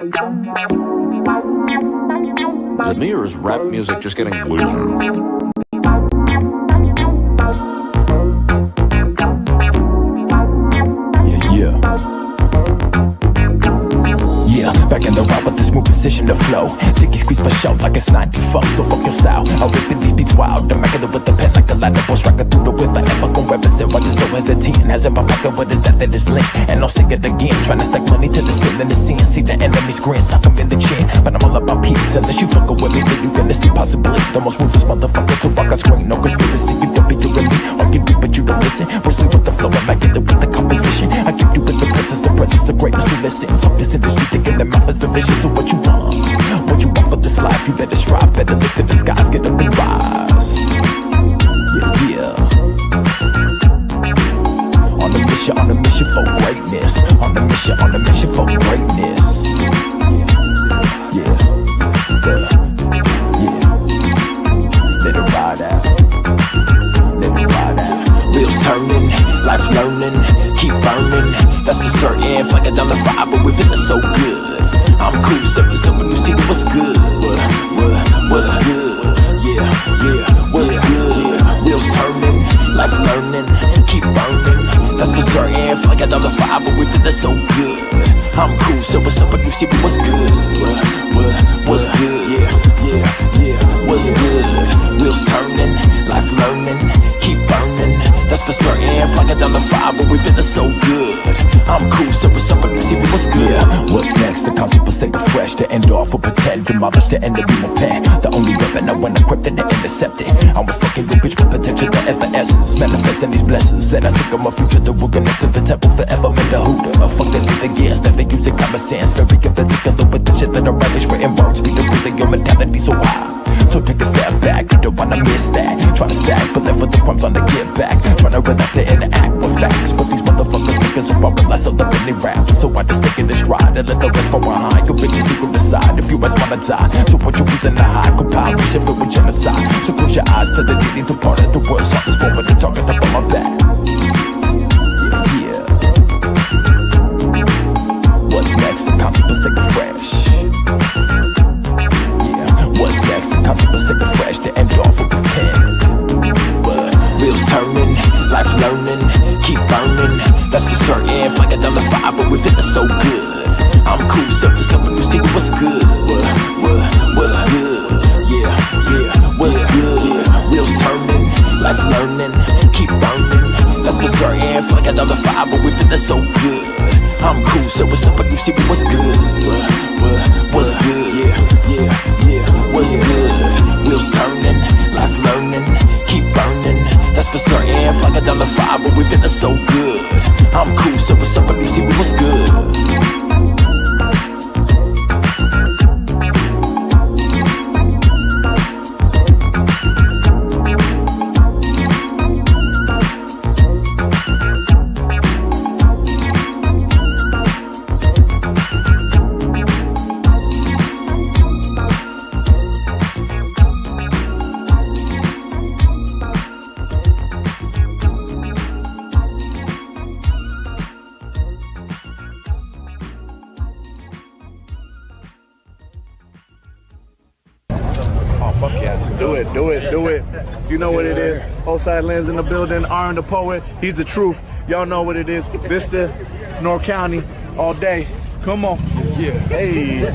Is it me or is rap music just getting weird? Back in the route with this smooth precision to flow. Diggy squeeze for show like it's 94. So fuck your style, I'll rip in these beats wild. I'm rocking it with the pen like the ladder boy, striking through the whip. I never gon' represent why you're so hesitant. As if I'm rocking what is that is linked. And I'll sing it again, trying to stack money to the sin and the sin. See the enemy's grin, sock them in the chin. But I'm all about peace, unless you fuckin' with me, then you gonna see possibly the most ruthless motherfucker to rock a screen. No conspiracy, you don't be doing me. I'll give you, but you don't listen. We're sleep with the flow, I like it with the composition. I give you with the presence of greatness. You listen, fuck this industry, thinking that my best division. So what you want? What you want for this life? You better strive, better lift to the skies, get up and rise. Yeah. On a mission for greatness. On a mission for greatness. Yeah. Let it ride out. Wheels turning, life learning, keep burning. That's for certain. Flagging down the fire, but we feeling so good. I'm cool, surface up when you see what's good. What's good? Yeah, what's good? Wheels turning, life learning, keep burning. That's for certain. Flagging down the fire, but we feeling so good. I'm cool, surface up when you see what's good. What's good? Yeah, what's good? Wheels turning, life learning, keep burning. That's for certain. Flagging down the fire, but we feeling so good. I'm cool, so what's up when you see me, what's good? Yeah. What's next? The concept will stay fresh. To end off or pretend, demolish the enemy my pen. The only weapon I want equipped and intercepted. I was fucking with bitch with potential, the ever essence. Manifesting these blessings that I seek on my future. The will connect to the temple forever. In the hooter, fuck the leader, yes. Never using common sense. Very particular with the shit that I write. Written words be the reason your mentality so high. So take a step back, you don't wanna miss that. Try to stack, but then for the crumbs on the get back. Trying to relax it and act with facts. But these motherfuckers thinking so I realize so the many raps. So I just take it in stride and let the rest fall behind. Could bitch just equal decide if you guys wanna die. So put your reason to hide, compile, we should feel with genocide. So close your eyes to the needy to part of the world. Something's born with the target up on my back. Yeah. What's next? The concept is taking fresh. What's next? The concept is taking fresh. To end off with pretend. But wheels turning, life learning, keep burning. That's for certain. Flagging down the fire, but we feeling so good. I'm cool, surface up when you see what's good. What's good? Yeah, what's good? Wheels turning, life learning, keep burning. That's for certain. Flagging down the fire, but we feeling so good. I'm cool, surface up when you see what's good. What's good? Yeah. What's good? Wheels turning, life learning, keep burning. That's for certain. Flagging down the fire, but we feeling so good. I'm cool, so what's up when you see me, what's good? Do it. You know what it is. Oside Lens in the building. Aaron the poet. He's the truth. Y'all know what it is. Vista, North County, all day. Come on. Yeah. Hey.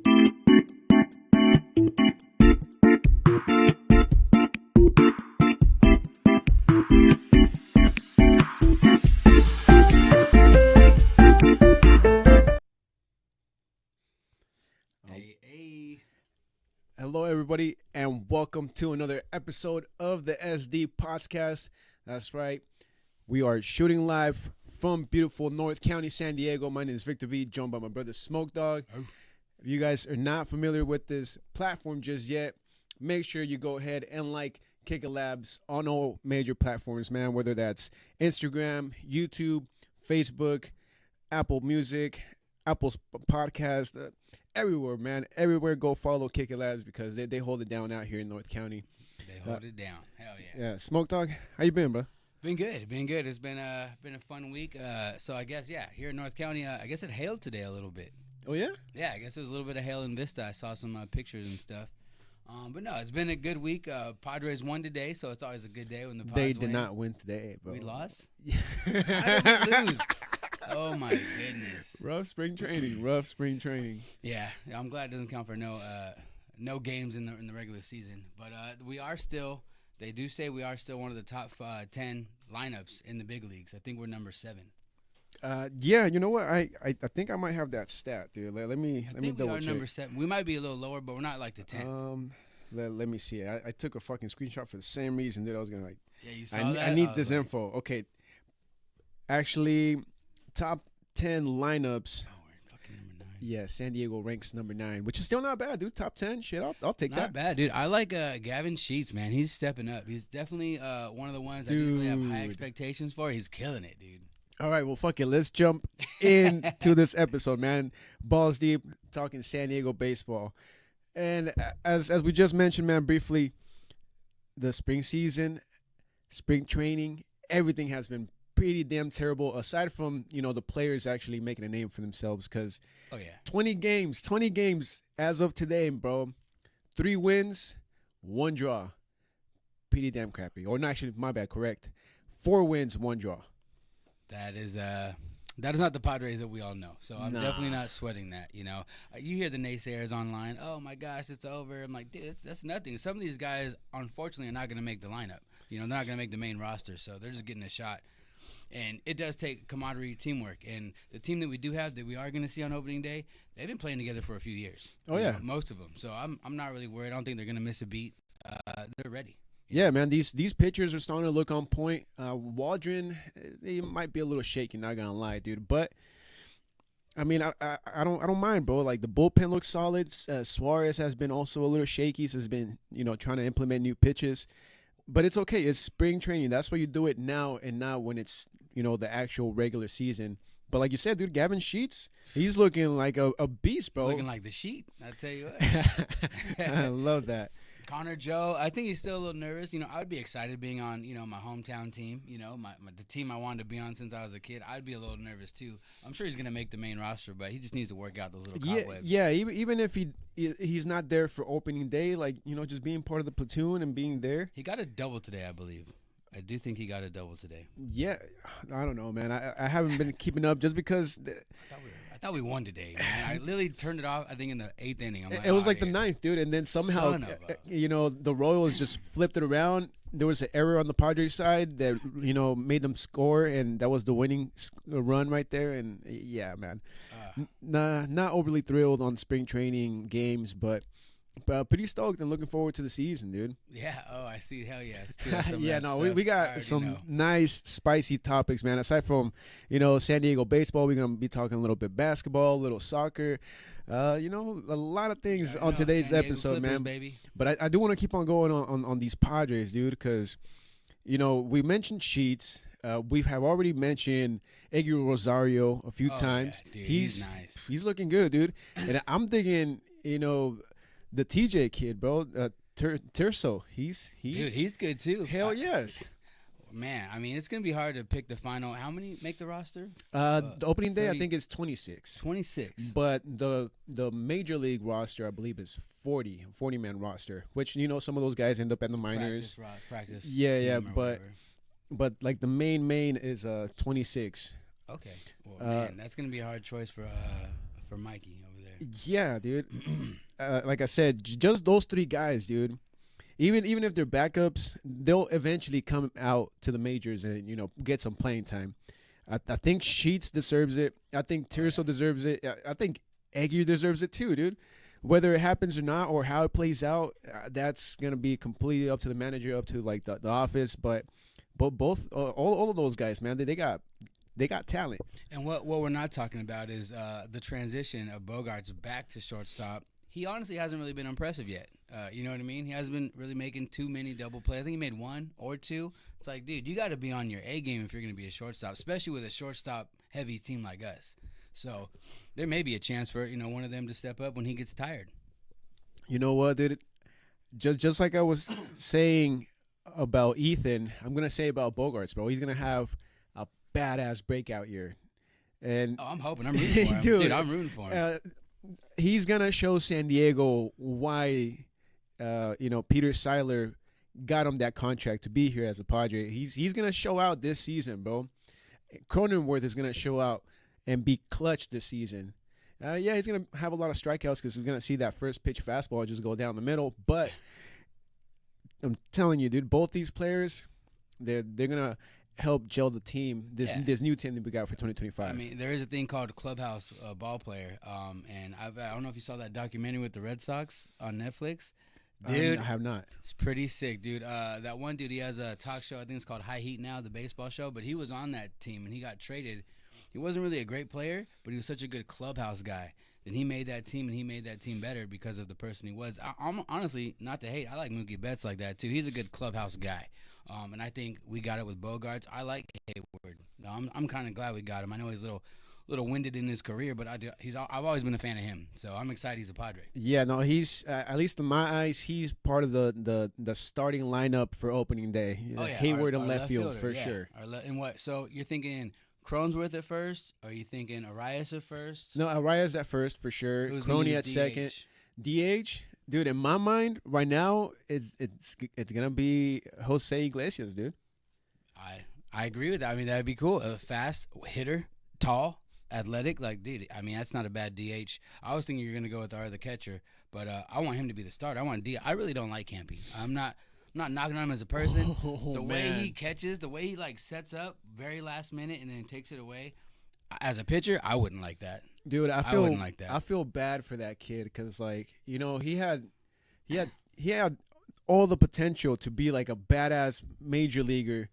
Hello, everybody, and welcome to another episode of the SD Podcast. That's right. We are shooting live from beautiful North County, San Diego. My name is Victor V, joined by my brother Smoke Dog. Oh. If you guys are not familiar with this platform just yet, make sure you go ahead and like Kick It Labs on all major platforms, man, whether that's Instagram, YouTube, Facebook, Apple Music, Apple's podcast, everywhere, man. Everywhere, go follow Kick It Labs because they hold it down out here in North County. They hold it down. Hell yeah. Yeah, Smoke Dog, how you been, bro? Been good. It's been a fun week. So I guess here in North County, I guess it hailed today a little bit. Oh yeah? Yeah, I guess there was a little bit of hail in Vista. I saw some pictures and stuff. But no, it's been a good week. Padres won today, so it's always a good day when the Padres They did not win today, bro. We lost? How did we lose? Oh my goodness! Rough spring training. Yeah, I'm glad it doesn't count for no games in the regular season. But we are still. They do say we are still one of the top 10 lineups in the big leagues. I think we're number 7. Yeah, you know what? I think I might have that stat, dude. Let me double check. Number 7. We might be a little lower, but we're not like the 10th. Let me see. I took a fucking screenshot for the same reason, dude. I was gonna like. Yeah, you saw that. I need this info. Okay. Actually, top 10 lineups. Oh, we're fucking number 9. Yeah, San Diego ranks number 9, which is still not bad, dude. Top 10, shit. I'll take that. Not bad, dude. I like Gavin Sheets, man. He's stepping up. He's definitely one of the ones I didn't really have high expectations for. He's killing it, dude. All right, well, fuck it. Let's jump into this episode, man. Balls deep, talking San Diego baseball. And as we just mentioned, man, briefly, the spring season, spring training, everything has been pretty damn terrible, aside from, the players actually making a name for themselves because 20 games as of today, bro. 3 wins, 1 draw. Pretty damn crappy. Or no, actually, my bad, correct. 4 wins, 1 draw. That is not the Padres that we all know. So I'm definitely not sweating that, You hear the naysayers online, oh, my gosh, it's over. I'm like, dude, that's nothing. Some of these guys, unfortunately, are not going to make the lineup. They're not going to make the main roster, so they're just getting a shot. And it does take camaraderie, teamwork. And the team that we do have that we are going to see on opening day, they've been playing together for a few years. Oh, yeah. Most of them. So I'm not really worried. I don't think they're going to miss a beat. They're ready. Yeah, man, these pitchers are starting to look on point. Waldron, he might be a little shaky, not gonna lie, dude. But I mean, I don't mind, bro. Like the bullpen looks solid. Suarez has been also a little shaky. So has been trying to implement new pitches, but it's okay. It's spring training. That's why you do it now and not when it's the actual regular season. But like you said, dude, Gavin Sheets, he's looking like a beast, bro. Looking like the sheet. I tell you what. I love that. Connor Joe, I think he's still a little nervous. I would be excited being on, my hometown team. The team I wanted to be on since I was a kid. I'd be a little nervous too. I'm sure he's gonna make the main roster, but he just needs to work out those little cobwebs. Yeah. Even if he's not there for opening day, like just being part of the platoon and being there. He got a double today, I believe. I do think he got a double today. Yeah, I don't know, man. I haven't been keeping up just because. I thought we won today, man. I literally turned it off, I think, in the 8th inning. It was like the 9th, dude. And then somehow, the Royals just flipped it around. There was an error on the Padres side that, made them score. And that was the winning run right there. And, yeah, man. Not overly thrilled on spring training games, but pretty stoked and looking forward to the season, dude. Yeah. Oh, I see. Hell yes. Yeah, no, we got some nice, spicy topics, man. Aside from, San Diego baseball, we're going to be talking a little bit basketball, a little soccer, a lot of things on today's episode, Clippers, man. Baby. But I do want to keep on going on these Padres, dude, because, we mentioned Sheets. We have already mentioned Eggy Rosario a few times. Yeah, dude, he's nice. He's looking good, dude. And I'm thinking, the TJ kid, bro, Terso, dude, he's good too. Hell yes, man. I mean, it's gonna be hard to pick the final. How many make the roster? The opening day, 30, I think, is 26. 26. But the major league roster, I believe, is 40-man roster. Which some of those guys end up at the minors. Practice. Yeah, but like the main is 26. Okay. Well, man, that's gonna be a hard choice for Mikey over there. Yeah, dude. Like I said, just those three guys, dude. Even if they're backups, they'll eventually come out to the majors and get some playing time. I think Sheets deserves it. I think Tirso deserves it. I think Eggy deserves it too, dude. Whether it happens or not, or how it plays out, that's gonna be completely up to the manager, up to like the office. But both all of those guys, man, they got talent. And what we're not talking about is the transition of Bogarts back to shortstop. He honestly hasn't really been impressive yet. You know what I mean? He hasn't been really making too many double plays. I think he made one or two. It's like, dude, you got to be on your A game if you're going to be a shortstop, especially with a shortstop-heavy team like us. So there may be a chance for one of them to step up when he gets tired. You know what, dude? Just like I was saying about Ethan, I'm gonna say about Bogarts, bro. He's gonna have a badass breakout year, and I'm hoping. I'm rooting for him, dude. I'm rooting for him. He's gonna show San Diego why, Peter Seidler got him that contract to be here as a Padre. He's gonna show out this season, bro. Cronenworth is gonna show out and be clutch this season. Yeah, he's gonna have a lot of strikeouts because he's gonna see that first pitch fastball just go down the middle. But I'm telling you, dude, both these players, they're gonna help gel the team. This new team that we got for 2025. I mean, there is a thing called clubhouse ball player, and I don't know if you saw that documentary with the Red Sox on Netflix. Dude, I have not. It's pretty sick, dude. That one dude, he has a talk show. I think it's called High Heat now, the baseball show. But he was on that team, and he got traded. He wasn't really a great player, but he was such a good clubhouse guy. Then he made that team, and he made that team better because of the person he was. I'm honestly, not to hate, I like Mookie Betts like that too. He's a good clubhouse guy, and I think we got it with Bogarts. I like Hayward. I'm kind of glad we got him. I know he's a little winded in his career, but I've always been a fan of him, so I'm excited he's a Padre. Yeah, no, he's at least in my eyes, he's part of the starting lineup for opening day. Oh yeah, Hayward our in left field fielder, for yeah. sure. And what? So you're thinking Cronenworth at first? Or are you thinking Arias at first? No, Arias at first for sure. Who's Crony gonna at be second. DH? DH, dude. In my mind, right now, it's gonna be Jose Iglesias, dude. I agree with that. I mean, that'd be cool. A fast hitter, tall, athletic. Like, dude, I mean, that's not a bad DH. I was thinking you're going to go with our other catcher, but I want him to be the starter. I want I really don't like Campy. I'm not knocking on him as a person. The way he catches, the way he, like, sets up very last minute and then takes it away. As a pitcher, I wouldn't like that. Dude, I wouldn't like that. I feel bad for that kid because, like, he had all the potential to be like a badass major leaguer.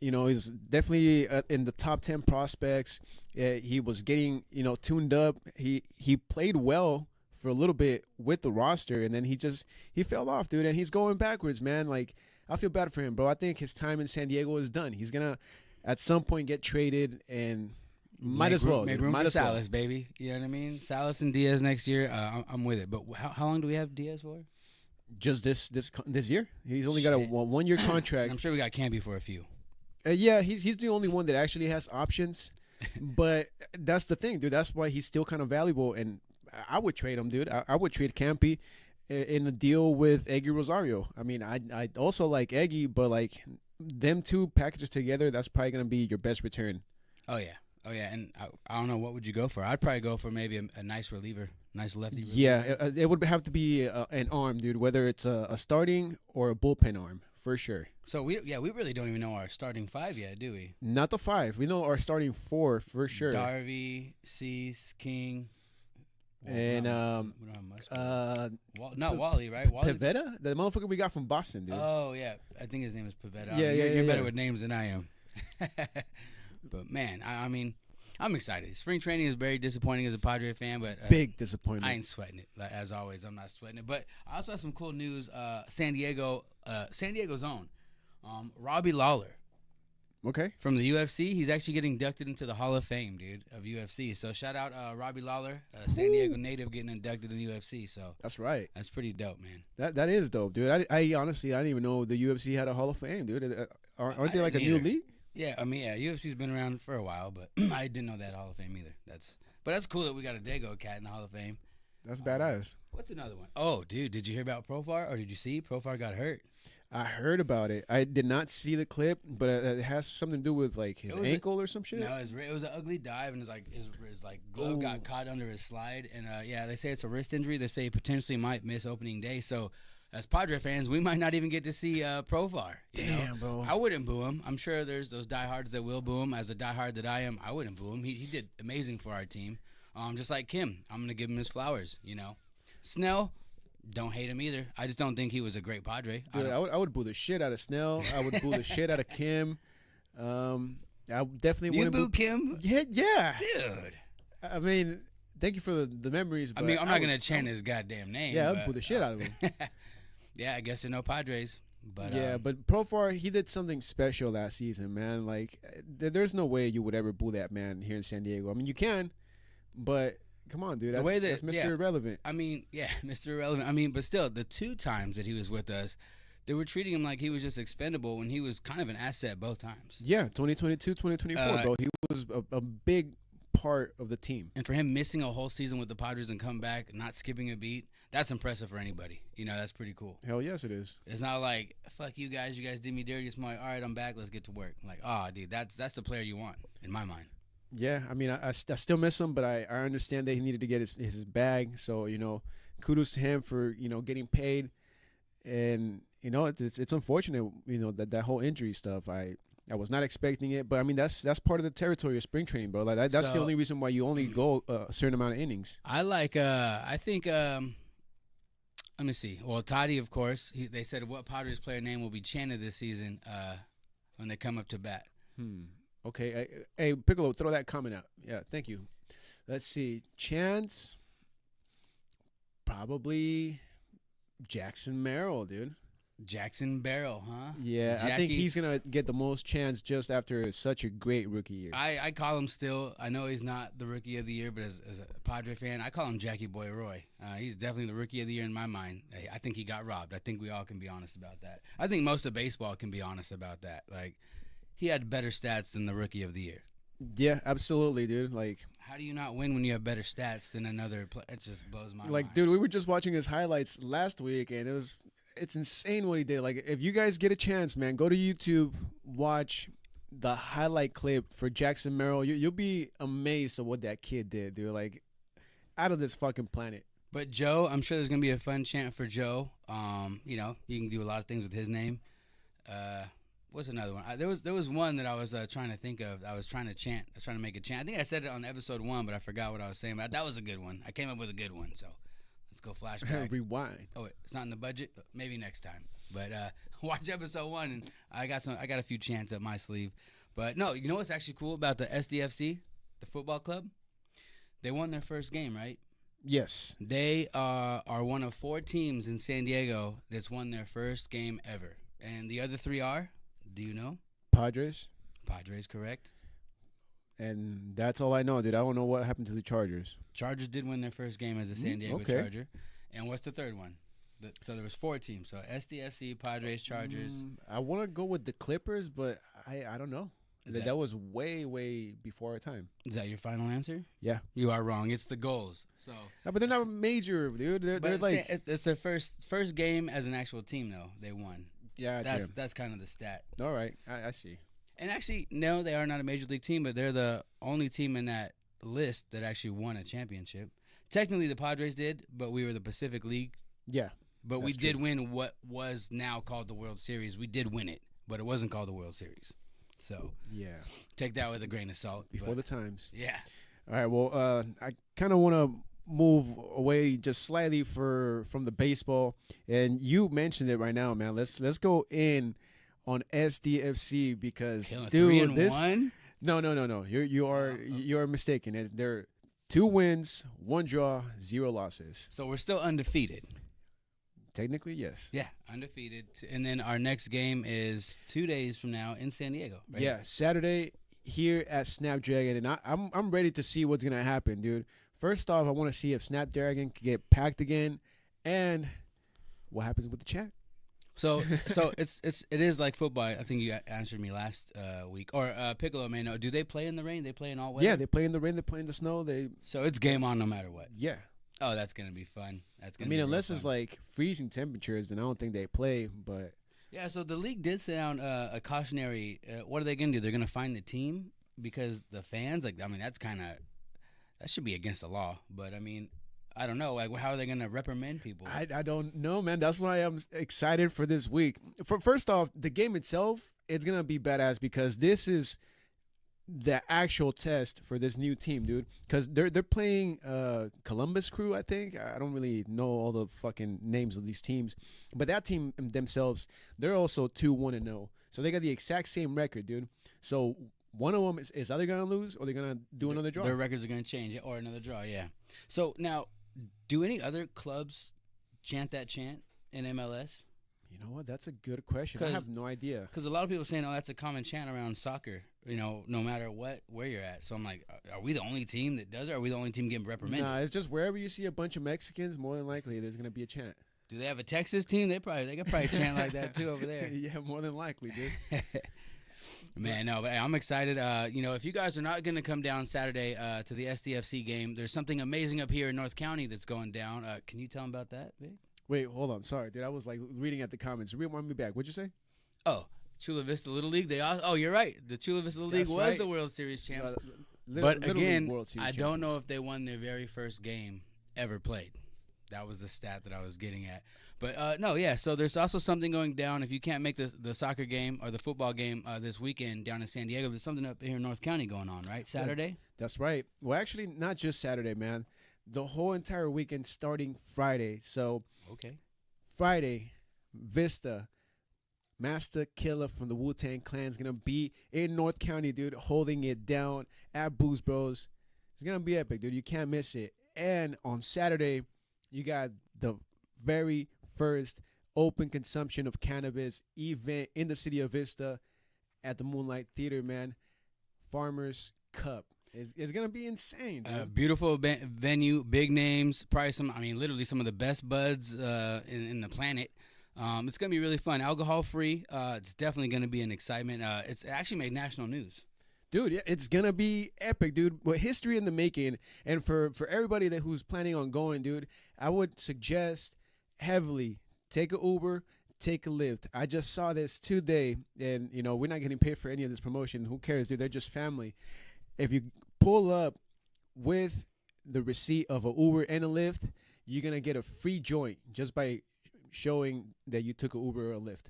He's definitely in the top 10 prospects. He was getting, tuned up. He played well for a little bit with the roster, and then he fell off, dude, and he's going backwards, man. Like, I feel bad for him, bro. I think his time in San Diego is done. He's going to, at some point, get traded, and might as well. Make room for Salas, baby. You know what I mean? Salas and Diaz next year, I'm with it. But how long do we have Diaz for? Just this year. He's only got a 1-year contract. I'm sure we got Campy for a few. Yeah, he's the only one that actually has options, but that's the thing, dude. That's why he's still kind of valuable, and I would trade him, dude. I would trade Campy in a deal with Eggy Rosario. I mean, I also like Eggy, but like them two packages together, that's probably gonna be your best return. Oh yeah, and I don't know, what would you go for? I'd probably go for maybe a nice reliever, nice lefty reliever. Yeah, it would have to be an arm, dude. Whether it's a starting or a bullpen arm. For sure. So we really don't even know our starting 5 yet, do we? Not the 5. We know our starting 4 for sure. Darby, Cease, King, and not Wally, right? Wally? Pivetta, the motherfucker we got from Boston, dude. Oh yeah, I think his name is Pivetta. Yeah, you're better with names than I am. But man, I mean, I'm excited. Spring training is very disappointing as a Padre fan, but big disappointment. I ain't sweating it. Like, as always, I'm not sweating it. But I also have some cool news. San Diego's own Robbie Lawler. Okay. From the UFC, he's actually getting inducted into the Hall of Fame, dude, of UFC. So shout out Robbie Lawler, San Diego native, getting inducted in the UFC. So that's right. That's pretty dope, man. That is dope, dude. I honestly didn't even know the UFC had a Hall of Fame, dude. Aren't they like a new league? Yeah, I mean, UFC's been around for a while, but I didn't know that Hall of Fame either. But that's cool that we got a Dago cat in the Hall of Fame. That's badass. What's another one? Oh, dude, did you hear about Profar, or did you see Profar got hurt? I heard about it. I did not see the clip, but it has something to do with like his It was ankle or some shit. No, it was an ugly dive, and his like glove got caught under his slide, and yeah, they say it's a wrist injury. They say he potentially might miss opening day. So, as Padre fans, we might not even get to see Profar. Damn, bro. I wouldn't boo him. I'm sure there's those diehards that will boo him. As a diehard that I am, I wouldn't boo him. He did amazing for our team. Just like Kim, I'm gonna give him his flowers. Snell. Don't hate him either. I just don't think he was a great Padre. Dude, I would boo the shit out of Snell. I would boo the shit out of Kim. I definitely you wouldn't boo Kim? Yeah. Dude. I mean, thank you for the memories. But I mean, I'm not going to chant his goddamn name. Yeah, I would boo the shit out of him. Yeah, I guess no Padres. But yeah, but Profar, he did something special last season, man. Like, there's no way you would ever boo that man here in San Diego. I mean, you can, but come on, dude. That's Mr. Irrelevant. I mean, yeah, Mr. Irrelevant. I mean, but still, the 2 times that he was with us, they were treating him like he was just expendable when he was kind of an asset both times. Yeah, 2022, 2024, bro. He was a big part of the team. And for him missing a whole season with the Padres and come back, not skipping a beat, that's impressive for anybody. That's pretty cool. Hell yes, it is. It's not like, fuck you guys did me dirty. It's like, all right, I'm back, let's get to work. Like, dude, that's the player you want, in my mind. Yeah, I mean, I still miss him, but I understand that he needed to get his bag. So, kudos to him for, getting paid. And, it's unfortunate, that whole injury stuff. I was not expecting it, but I mean, that's part of the territory of spring training, bro. Like that's the only reason why you only go a certain amount of innings. I think, let me see. Well, Toddy, of course, they said what Padres player name will be chanted this season when they come up to bat. Okay. Hey, Piccolo, throw that comment out. Yeah, thank you. Let's see. Chance, probably Jackson Merrill, dude. Jackson Barrel, huh? Yeah, I think he's going to get the most chance just after such a great rookie year. I call him still. I know he's not the rookie of the year, but as a Padre fan, I call him Jackie Boy Roy. He's definitely the rookie of the year in my mind. I think he got robbed. I think we all can be honest about that. I think most of baseball can be honest about that. Like, he had better stats than the rookie of the year. Yeah, absolutely, dude. Like, how do you not win when you have better stats than another player? It just blows my mind. Like, dude, we were just watching his highlights last week, and it's insane what he did. Like, if you guys get a chance, man, go to YouTube, watch the highlight clip for Jackson Merrill. You'll be amazed at what that kid did, dude. Like, out of this fucking planet. But Joe, I'm sure there's gonna be a fun chant for Joe. You can do a lot of things with his name. What's another one? There was one that I was trying to think of. I was trying to chant. I was trying to make a chant. I think I said it on episode 1, but I forgot what I was saying. But that was a good one. I came up with a good one. So let's go flashback. Rewind. Oh, wait, it's not in the budget. Maybe next time. But watch episode 1, and I got a few chants up my sleeve. But no, you know what's actually cool about the SDFC, the football club? They won their first game, right? Yes. They are one of 4 teams in San Diego that's won their first game ever. And the other 3 are? Do you know? Padres. Padres, correct. And that's all I know, dude. I don't know what happened to the Chargers. Chargers did win their first game as a San Diego Charger. And what's the third one? So there was 4 teams. So SDFC, Padres, Chargers. I want to go with the Clippers, but I don't know. That was way, way before our time. Is that your final answer? Yeah. You are wrong. It's the Goals. So. Yeah, but they're not major, dude. They're like. It's their first game as an actual team, though. They won. Yeah, that's kind of the stat. All right, I see. And actually, no, they are not a major league team, but they're the only team in that list that actually won a championship. Technically, the Padres did, but we were the Pacific League. Yeah. But we did win what was now called the World Series. We did win it, but it wasn't called the World Series. So yeah, take that with a grain of salt. Before the times. Yeah. All right. Well, I kind of want to move away just slightly from the baseball, and you mentioned it right now, man. Let's go in on SDFC because dude, 3-1? No. You are mistaken. They're 2 wins, 1 draw, 0 losses. So we're still undefeated. Technically, yes. Yeah, undefeated. And then our next game is 2 days from now in San Diego. Right? Yeah, Saturday here at Snapdragon, and I'm ready to see what's gonna happen, dude. First off, I want to see if Snapdragon can get packed again, and what happens with the chat. So it is like football. I think you answered me last week, or Piccolo may know. Do they play in the rain? They play in all weather? Yeah, they play in the rain. They play in the snow. So it's game on no matter what. Yeah. Oh, that's gonna be fun. Unless it's like freezing temperatures, then I don't think they play. But Yeah, so the league did sound a cautionary. What are they going to do? They're going to fine the team because the fans, like, I mean, that should be against the law. But I mean, I don't know. Like, how are they going to reprimand people? I don't know, man. That's why I'm excited for this week. First off, the game itself, it's gonna be badass because this is the actual test for this new team, dude. Because they're playing Columbus Crew, I think. I don't really know all the fucking names of these teams, but that team themselves, they're also 2-1-0. So they got the exact same record, dude. So one of them is either gonna lose or they're gonna do another draw. Their records are going to change, or another draw. Yeah. So now, do any other clubs chant that chant in MLS? You know what? That's a good question. I have no idea. Because a lot of people are saying, "Oh, that's a common chant around soccer." You know, no matter where you're at. So I'm like, are we the only team that does it? Or are we the only team getting reprimanded? Nah, it's just wherever you see a bunch of Mexicans, more than likely there's gonna be a chant. Do they have a Texas team? They could probably chant like that too over there. Yeah, more than likely, dude. Man, no, but I'm excited. You know, if you guys are not going to come down Saturday to the SDFC game, there's something amazing up here in North County that's going down. Can you tell them about that, Vic? Wait, hold on. Sorry, dude. I was like reading at the comments. Rewind me back. What'd you say? Oh, Chula Vista Little League. You're right. The Chula Vista Little League That's was right. the World Series champs. Little Again, League World Series I don't know champions. if they won their very first game ever played. That was the stat that I was getting at. But no, yeah. So there's also something going down. If you can't make the soccer game or the football game this weekend down in San Diego, there's something up here in North County going on, right? Saturday. That's right. Well, actually, not just Saturday, man. The whole entire weekend starting Friday. So Okay. Friday, Vista, Master Killer from the Wu-Tang Clan is gonna be in North County, dude, holding it down at Booze Bros. It's gonna be epic, dude. You can't miss it. And on Saturday, you got the very first open consumption of cannabis event in the city of Vista at the Moonlight Theater, man. Farmers Cup. It's going to be insane, dude. Beautiful venue, big names, probably literally some of the best buds in the planet. It's going to be really fun. Alcohol free. It's definitely going to be an excitement. It's actually made national news. Dude, yeah, it's going to be epic, dude. But history in the making. And for everybody who's planning on going, dude, I would suggest heavily take a Uber, take a Lyft. I just saw this today, and, you know, we're not getting paid for any of this promotion. Who cares, dude? They're just family. If you pull up with the receipt of a Uber and a Lyft, you're going to get a free joint just by showing that you took a Uber or a Lyft.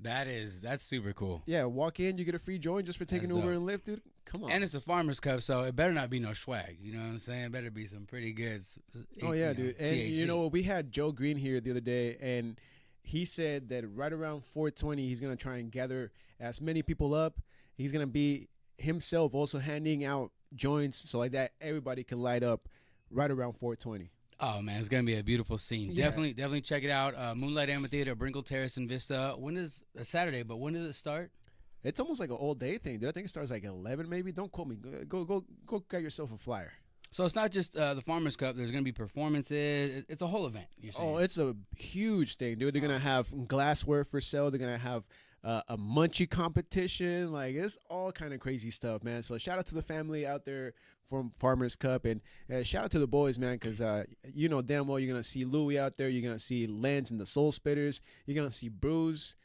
That's super cool. Yeah, walk in, you get a free joint just for taking That's Uber dope. and Lyft, dude. Come on. And it's a Farmer's Cup, so it better not be no swag. You know what I'm saying? It better be some pretty good. Oh, yeah, dude. And, THC. you know, we had Joe Green here the other day, and he said that right around 420, he's going to try and gather as many people up. He's going to be himself also handing out joints so like that everybody can light up right around 420. Oh, man, it's going to be a beautiful scene. Yeah. Definitely check it out. Moonlight Amphitheater, Brinkle Terrace in Vista. When is a Saturday, but when does it start? It's almost like an all day thing, dude. I think it starts like 11 maybe. Don't quote me. Go get yourself a flyer. So it's not just the Farmer's Cup. There's going to be performances. It's a whole event, you're saying. Oh, it's a huge thing, dude. They're going to have glassware for sale. They're going to have a munchie competition. Like, it's all kind of crazy stuff, man. So shout out to the family out there from Farmers Cup. And shout out to the boys, man, because you know damn well you're going to see Louie out there. You're going to see Lance and the Soul Spitters. You're going to see Bruce.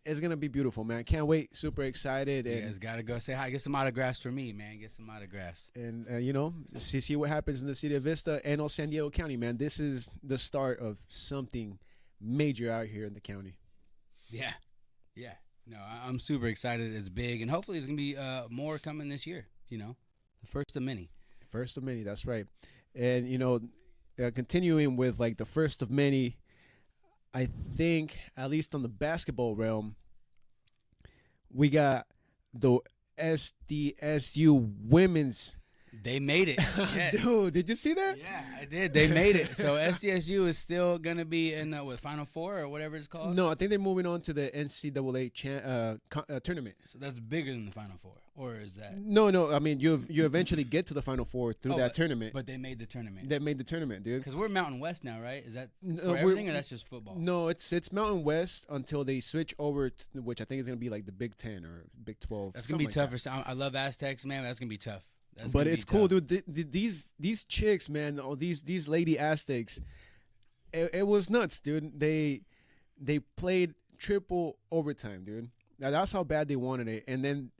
It's going to be beautiful, man. Can't wait. Super excited. You And guys got to go say hi. Get some autographs for me, man. Get some autographs. And, you know, see what happens in the city of Vista and also San Diego County, man. This is the start of something major out here in the county. Yeah. No, I'm super excited. It's big, and hopefully there's going to be more coming this year, you know. The first of many. First of many, that's right. And, you know, continuing with, like, the first of many, I think, at least on the basketball realm, we got the SDSU women's. They made it. Yes. Dude, did you see that? Yeah, I did. They made it. So SDSU is still going to be in the Final Four or whatever it's called? No, I think they're moving on to the NCAA tournament. So that's bigger than the Final Four, or is that? No. I mean, you eventually get to the Final Four through that tournament. But they made the tournament. That made the tournament, dude. Because we're Mountain West now, right? Is that No, for everything, or that's just football? No, it's Mountain West until they switch over, to, which I think is going to be like the Big 10 or Big 12. That's going to be tough. Like I love Aztecs, man. That's going to be tough. but it's cool, dude. These chicks, man, all these lady Aztecs, it was nuts, dude. They played triple overtime, dude. Now that's how bad they wanted it, and then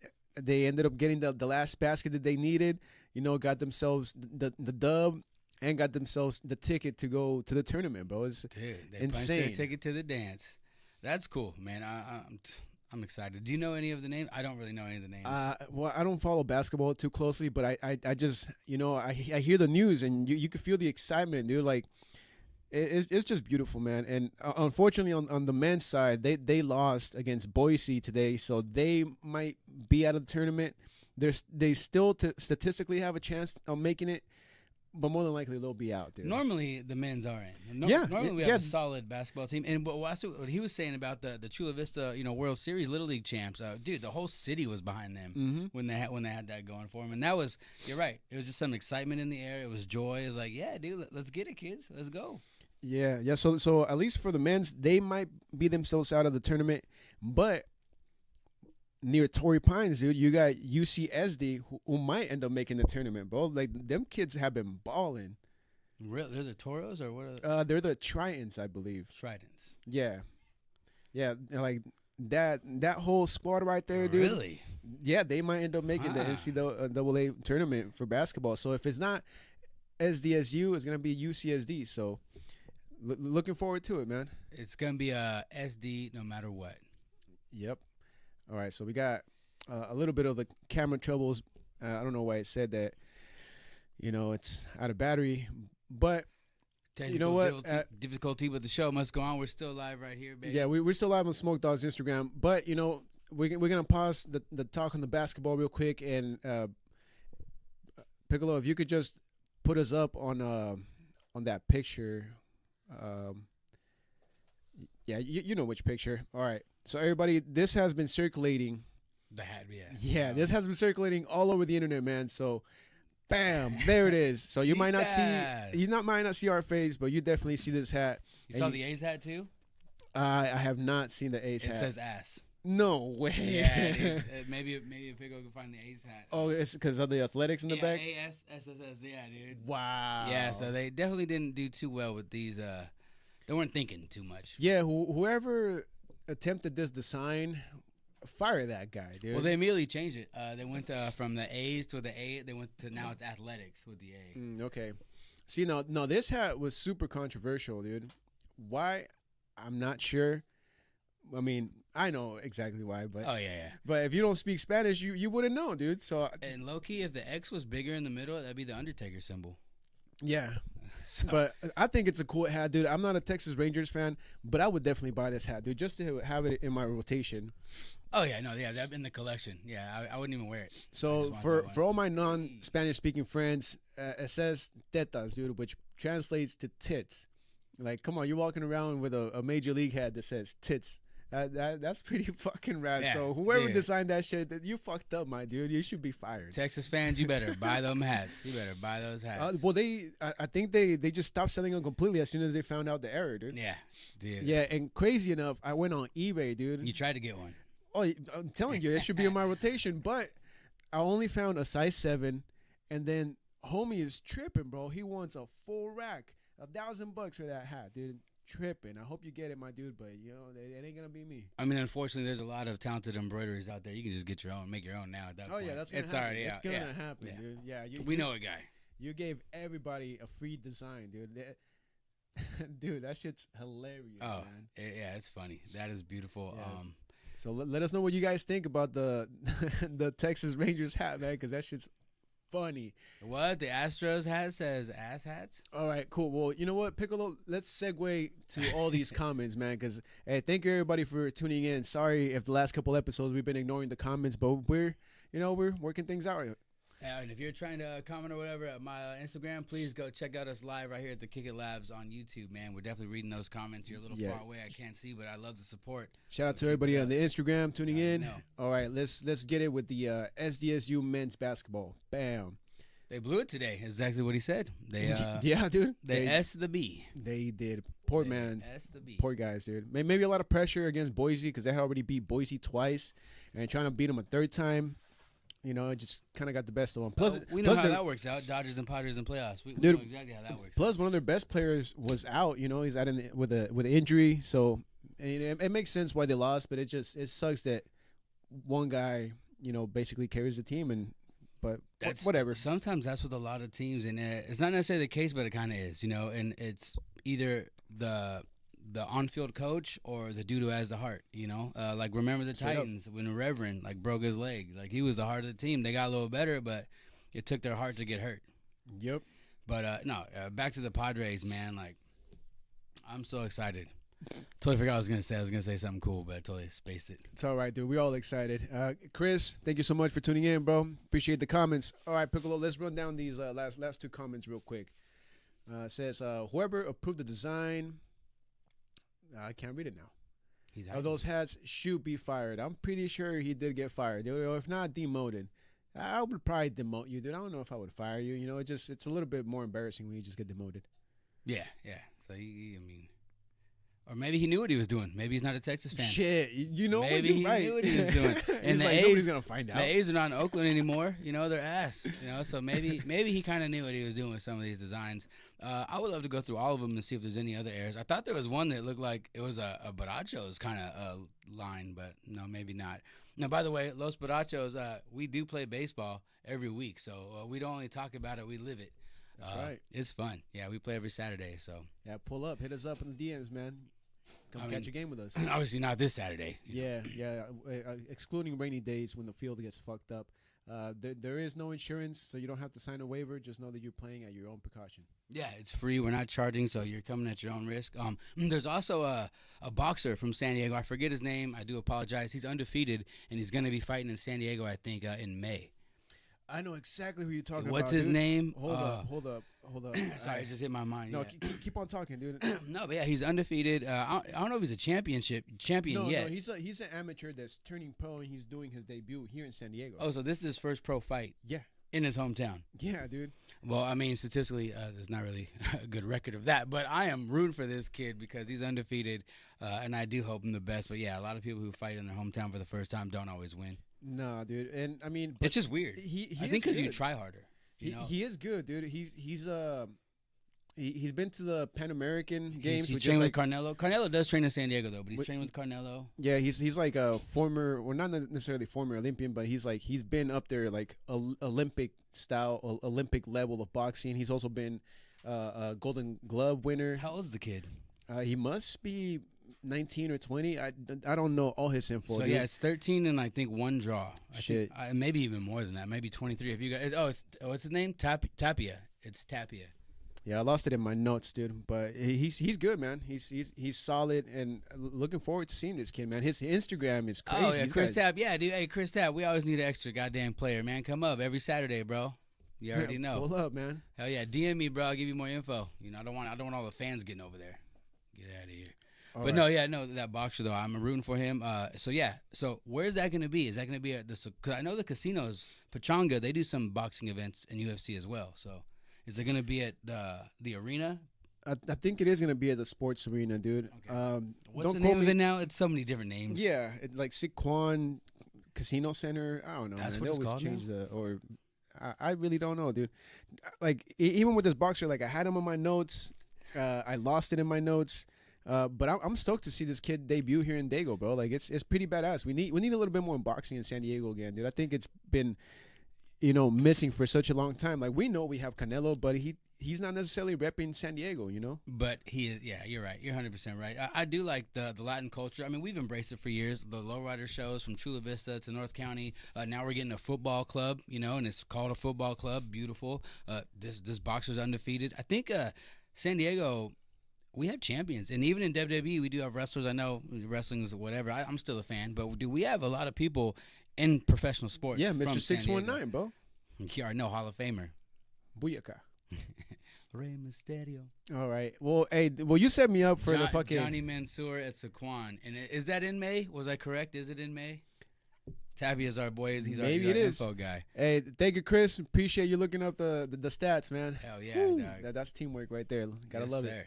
they ended up getting the last basket that they needed. You know, got themselves the dub and got themselves the ticket to go to the tournament, bro. It's Dude, they insane. punched their ticket to the dance. That's cool, man. I'm excited. Do you know any of the names? I don't really know any of the names. Well, I don't follow basketball too closely, but I just, you know, I hear the news and you can feel the excitement, dude. Like, it's just beautiful, man. And unfortunately, on the men's side, they lost against Boise today, so they might be out of the tournament. They still statistically have a chance of making it, but more than likely they'll be out, dude. Normally, the men's are in. Normally we have a solid basketball team. And what he was saying about the Chula Vista, World Series Little League champs, dude, the whole city was behind them when they had that going for them. And that was, you're right, it was just some excitement in the air. It was joy. It was like, yeah, dude, let's get it, kids. Let's go. Yeah. So at least for the men's, they might be themselves out of the tournament, but near Torrey Pines, dude, you got UCSD who might end up making the tournament, bro. Like, them kids have been balling. Really? They're the Toros or what? They're the Tritons, I believe. Tridents. Yeah, like that whole squad right there, dude. Really? Yeah, they might end up making the NCAA tournament for basketball. So if it's not SDSU, it's gonna be UCSD. So looking forward to it, man. It's gonna be a SD no matter what. Yep. All right, so we got a little bit of the camera troubles. I don't know why it said that. It's out of battery, but you know what? Difficulty with the show must go on. We're still live right here, baby. Yeah, we're still live on Smoke Dog's Instagram, but we're gonna pause the talk on the basketball real quick, and Piccolo, if you could just put us up on that picture. Yeah, you know which picture. All right. So everybody, this has been circulating. The hat, yeah. Yeah, this has been circulating all over the internet, man. So, bam, there it is. So you might not see our face, but you definitely see this hat. You saw the A's hat too? I have not seen the A's hat. It says ass. No way. Yeah, maybe a Pico can find the A's hat. Oh, it's because of the athletics in the back? ASSS, yeah, dude. Wow. Yeah, so they definitely didn't do too well with these. They weren't thinking too much. Yeah, whoever attempted this design, fire that guy, dude. Well, they immediately changed it. They went from the A's to the A. They went to now it's athletics with the A. Okay. See, no, this hat was super controversial, dude. Why? I'm not sure. I mean, I know exactly why, but But if you don't speak Spanish, you wouldn't know, dude. So and low key, if the X was bigger in the middle, that'd be the Undertaker symbol. Yeah. So. But I think it's a cool hat, dude. I'm not a Texas Rangers fan, but I would definitely buy this hat, dude, just to have it in my rotation. Oh yeah, no, yeah, that in the collection. Yeah, I wouldn't even wear it. So for all my non-Spanish speaking friends, it says tetas, dude, which translates to tits. Like, come on, you're walking around with a major league hat that says tits. That's pretty fucking rad. Yeah, so whoever designed that shit, you fucked up, my dude. You should be fired. Texas fans, you better buy them hats. You better buy those hats. Well, I think they just stopped selling them completely as soon as they found out the error, dude. Yeah, dude. Yeah, and crazy enough, I went on eBay, dude. You tried to get one. Oh, I'm telling you, it should be in my rotation, but I only found a size 7, and then homie is tripping, bro. He wants a full rack, $1,000 for that hat, dude. Tripping. I hope you get it, my dude, but it ain't gonna be me. I mean, unfortunately, there's a lot of talented embroideries out there. You can just get your own, make your own now. At that point. Yeah, that's it's happen. already it's out. Gonna happen, dude. Yeah, we know a guy. You gave everybody a free design, dude. Dude, that shit's hilarious, man. Yeah, it's funny. That is beautiful. Yeah. So let us know what you guys think about the the Texas Rangers hat, man, because that shit's funny. What? The Astros hat says ass hats? All right, cool. Well, you know what, Piccolo? Let's segue to all these comments, man, because, hey, thank you, everybody, for tuning in. Sorry if the last couple episodes we've been ignoring the comments, but we're working things out. And if you're trying to comment or whatever at my Instagram, please go check out us live right here at the Kick It Labs on YouTube, man. We're definitely reading those comments. You're a little far away. I can't see, but I love the support. Shout out to everybody on the Instagram tuning in. All right, let's get it with the SDSU men's basketball. Bam. They blew it today. Exactly what he said. They yeah, dude. They S the B. They did. Poor man. S the B. Poor guys, dude. Maybe a lot of pressure against Boise because they had already beat Boise twice, and trying to beat them a third time. It just kind of got the best of them. Plus, we know how that works out. Dodgers and Padres in playoffs. We know exactly how that works. Plus, one of their best players was out. He's out with an injury, so And, it makes sense why they lost, but it sucks that one guy, basically carries the team, but whatever. Sometimes that's with a lot of teams, and it's not necessarily the case, but it kind of is, and it's either the on-field coach or the dude who has the heart, like remember the Straight up. Titans when Reverend broke his leg, like he was the heart of the team. They got a little better, but it took their heart to get hurt. Yep. But back to the Padres, man. Like, I'm so excited. Totally forgot what I was gonna say. I was gonna say something cool, but I totally spaced it. It's all right, dude. We're all excited. Chris, thank you so much for tuning in, bro. Appreciate the comments. All right, Piccolo, let's run down these last two comments real quick. It says, whoever approved the design, I can't read it now. He's Of those hats should be fired. I'm pretty sure he did get fired, dude. Or if not, demoted. I would probably demote you, dude. I don't know if I would fire you. It's a little bit more embarrassing when you just get demoted. Yeah. So or maybe he knew what he was doing. Maybe he's not a Texas fan. Shit, Maybe he right. knew what he was doing. And He's the nobody's A's gonna find out. The A's are not in Oakland anymore. They're ass. So maybe he kind of knew what he was doing with some of these designs. I would love to go through all of them and see if there's any other errors. I thought there was one that looked like it was a Barachos kind of line, but no, maybe not. Now, by the way, Los Barachos, we do play baseball every week, so we don't only talk about it, we live it. That's right. It's fun. Yeah, we play every Saturday, so. Yeah, pull up. Hit us up in the DMs, man. Come catch a game with us. Obviously not this Saturday. Yeah. Excluding rainy days when the field gets fucked up. There is no insurance, so you don't have to sign a waiver. Just know that you're playing at your own precaution. Yeah, it's free. We're not charging, so you're coming at your own risk. There's also a boxer from San Diego. I forget his name. I do apologize. He's undefeated, and he's going to be fighting in San Diego, I think, in May. I know exactly who you're talking about. What's his dude. name? Hold up. Sorry, it just hit my mind. No, Yeah. keep on talking, dude. No, but yeah, he's undefeated. I don't know if he's a champion yet. No, he's an amateur that's turning pro, and he's doing his debut here in San Diego. Oh, so this is his first pro fight yeah, in his hometown. yeah, dude. Well, I mean, statistically, there's not really a good record of that. But I am rooting for this kid because he's undefeated, and I do hope him the best. But yeah, a lot of people who fight in their hometown for the first time don't always win. No, dude, and I mean, It's just weird. I think because you try harder. He is good, dude. He's been to the Pan American Games. He's which trained is with Carnelo. Carnelo does train in San Diego though, but he's trained with Carnelo. Yeah, he's like a former, well, not necessarily former Olympian, but he's been up there like Olympic style, Olympic level of boxing. He's also been a Golden Glove winner. How old is the kid? He must be 19 or 20. I don't know all his info. So dude. yeah, it's 13 and I think one draw. Shit. I think, maybe even more than that. Maybe 23. If you guys, what's his name? Tapia. It's Tapia. Yeah, I lost it in my notes, dude. But he's good, man. He's solid, and looking forward to seeing this kid, man. His Instagram is crazy. Oh yeah, He's Chris got- Tapp. Yeah, dude. Hey, Chris Tapp. We always need an extra goddamn player, man. Come up every Saturday, bro. You already know. Pull up, man. Hell yeah, DM me, bro. I'll give you more info. I don't want all the fans getting over there. Get out of here. All But right. no, that boxer though, I'm rooting for him. So where's that going to be? Is that going to be at the? Because I know the casinos, Pachanga, they do some boxing events in UFC as well. So is it going to be at the arena? I think it is gonna be at the sports arena, dude. Okay. What's don't the quote name of me- it now? It's so many different names. Yeah, like Siquan Casino Center. I don't know. That's man. what They it's always called change I really don't know, dude. Like even with this boxer, like I had him on my notes. I lost it in my notes. But I'm stoked to see this kid debut here in Dago, bro. Like it's pretty badass. We need a little bit more boxing in San Diego again, dude. I think it's been, missing for such a long time. Like we know we have Canelo, but he's not necessarily repping San Diego, But he is, yeah, you're right. You're 100% right. I do like the Latin culture. I mean, we've embraced it for years. The lowrider shows from Chula Vista to North County. Now we're getting a football club, and it's called a football club. Beautiful. This boxer's undefeated. I think San Diego, we have champions. And even in WWE, we do have wrestlers. I know wrestling is whatever. I'm still a fan. But do we have a lot of people in professional sports? Yeah, from Mr. San Diego? 619, bro. You already know, Hall of Famer. Booyaka. Rey Mysterio. All right. Well, hey, you set me up for the fucking Johnny Mansour at Saquon. And is that in May? Was I correct? Is it in May? Tabby is our boy. He's Maybe our it is. info guy. Hey, thank you, Chris. Appreciate you looking up the stats, man. Hell yeah, Woo. dog. That's teamwork right there. Gotta Yes, love sir. it.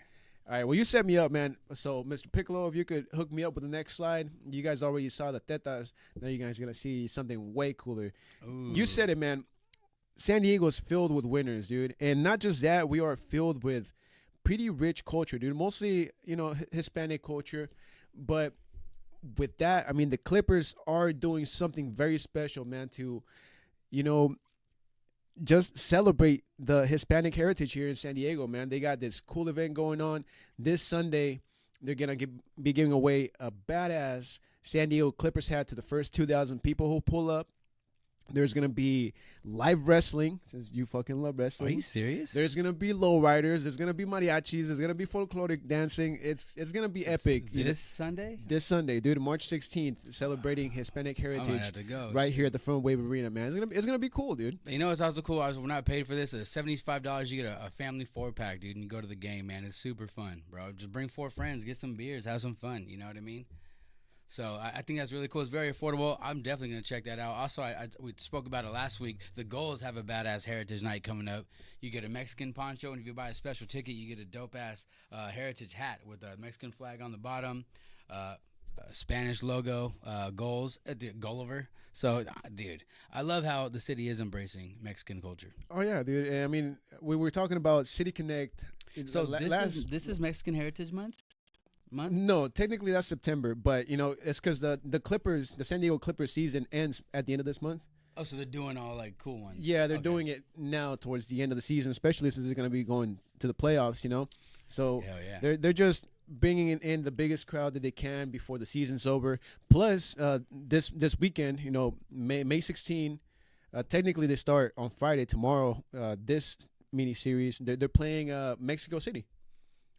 All right, well, you set me up, man. So, Mr. Piccolo, if you could hook me up with the next slide. You guys already saw the tetas. Now you guys are going to see something way cooler. Ooh. You said it, man. San Diego is filled with winners, dude. And not just that, we are filled with pretty rich culture, dude. Mostly, Hispanic culture. But with that, I mean, the Clippers are doing something very special, man, to, you know, just celebrate the Hispanic heritage here in San Diego, man. They got this cool event going on this Sunday. They're gonna be giving away a badass San Diego Clippers hat to the first 2,000 people who pull up. There's gonna be live wrestling, since you fucking love wrestling. Are you serious? There's gonna be lowriders. There's gonna be mariachis. There's gonna be folkloric dancing. It's gonna be epic. This Sunday? This Sunday, dude, March 16th, celebrating Hispanic I might heritage have to go. right here at the Front Wave Arena, man. It's gonna be cool, dude. You know what's also cool? We're not paid for this. It's $75. You get a family 4-pack, dude, and you go to the game, man. It's super fun, bro. Just bring 4 friends, get some beers, have some fun. You know what I mean? So I think that's really cool. It's very affordable. I'm definitely going to check that out. Also, we spoke about it last week. The Goals have a badass Heritage Night coming up. You get a Mexican poncho, and if you buy a special ticket, you get a dope-ass Heritage hat with a Mexican flag on the bottom, a Spanish logo, Goals, Gulliver. So, dude, I love how the city is embracing Mexican culture. Oh, yeah, dude. And I mean, we were talking about City Connect. So this is Mexican Heritage Month? No, technically that's September, but you know it's because the Clippers, the San Diego Clippers season ends at the end of this month. Oh, so they're doing all like cool ones. Yeah, they're doing it now towards the end of the season, especially since they're going to be going to the playoffs. You know, so Hell yeah. they're just bringing in the biggest crowd that they can before the season's over. Plus, this weekend, you know, May 16, technically they start on Friday tomorrow. This mini series, they're playing Mexico City.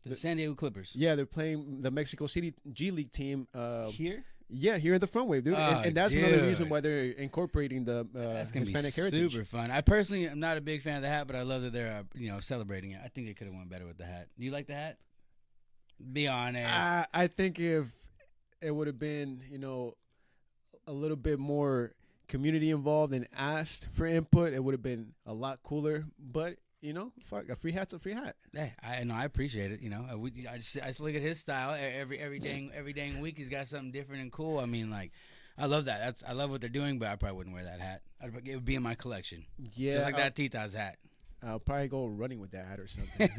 The San Diego Clippers. Yeah, they're playing the Mexico City G League team. Here? Yeah, here at the Front Wave, dude. And that's another reason why they're incorporating the That's gonna Hispanic be heritage. super fun. I personally am not a big fan of the hat, but I love that they're celebrating it. I think they could have went better with the hat. Do you like the hat? Be honest. I think if it would have been, you know, a little bit more community involved and asked for input, it would have been a lot cooler. But you know, fuck, a free hat's a free hat. Hey, I know, I appreciate it. You know, I just look at his style every dang week. He's got something different and cool. I mean, like, I love that. I love what they're doing, but I probably wouldn't wear that hat. It would be in my collection. Yeah, just like that Tita's hat. I'll probably go running with that hat or something.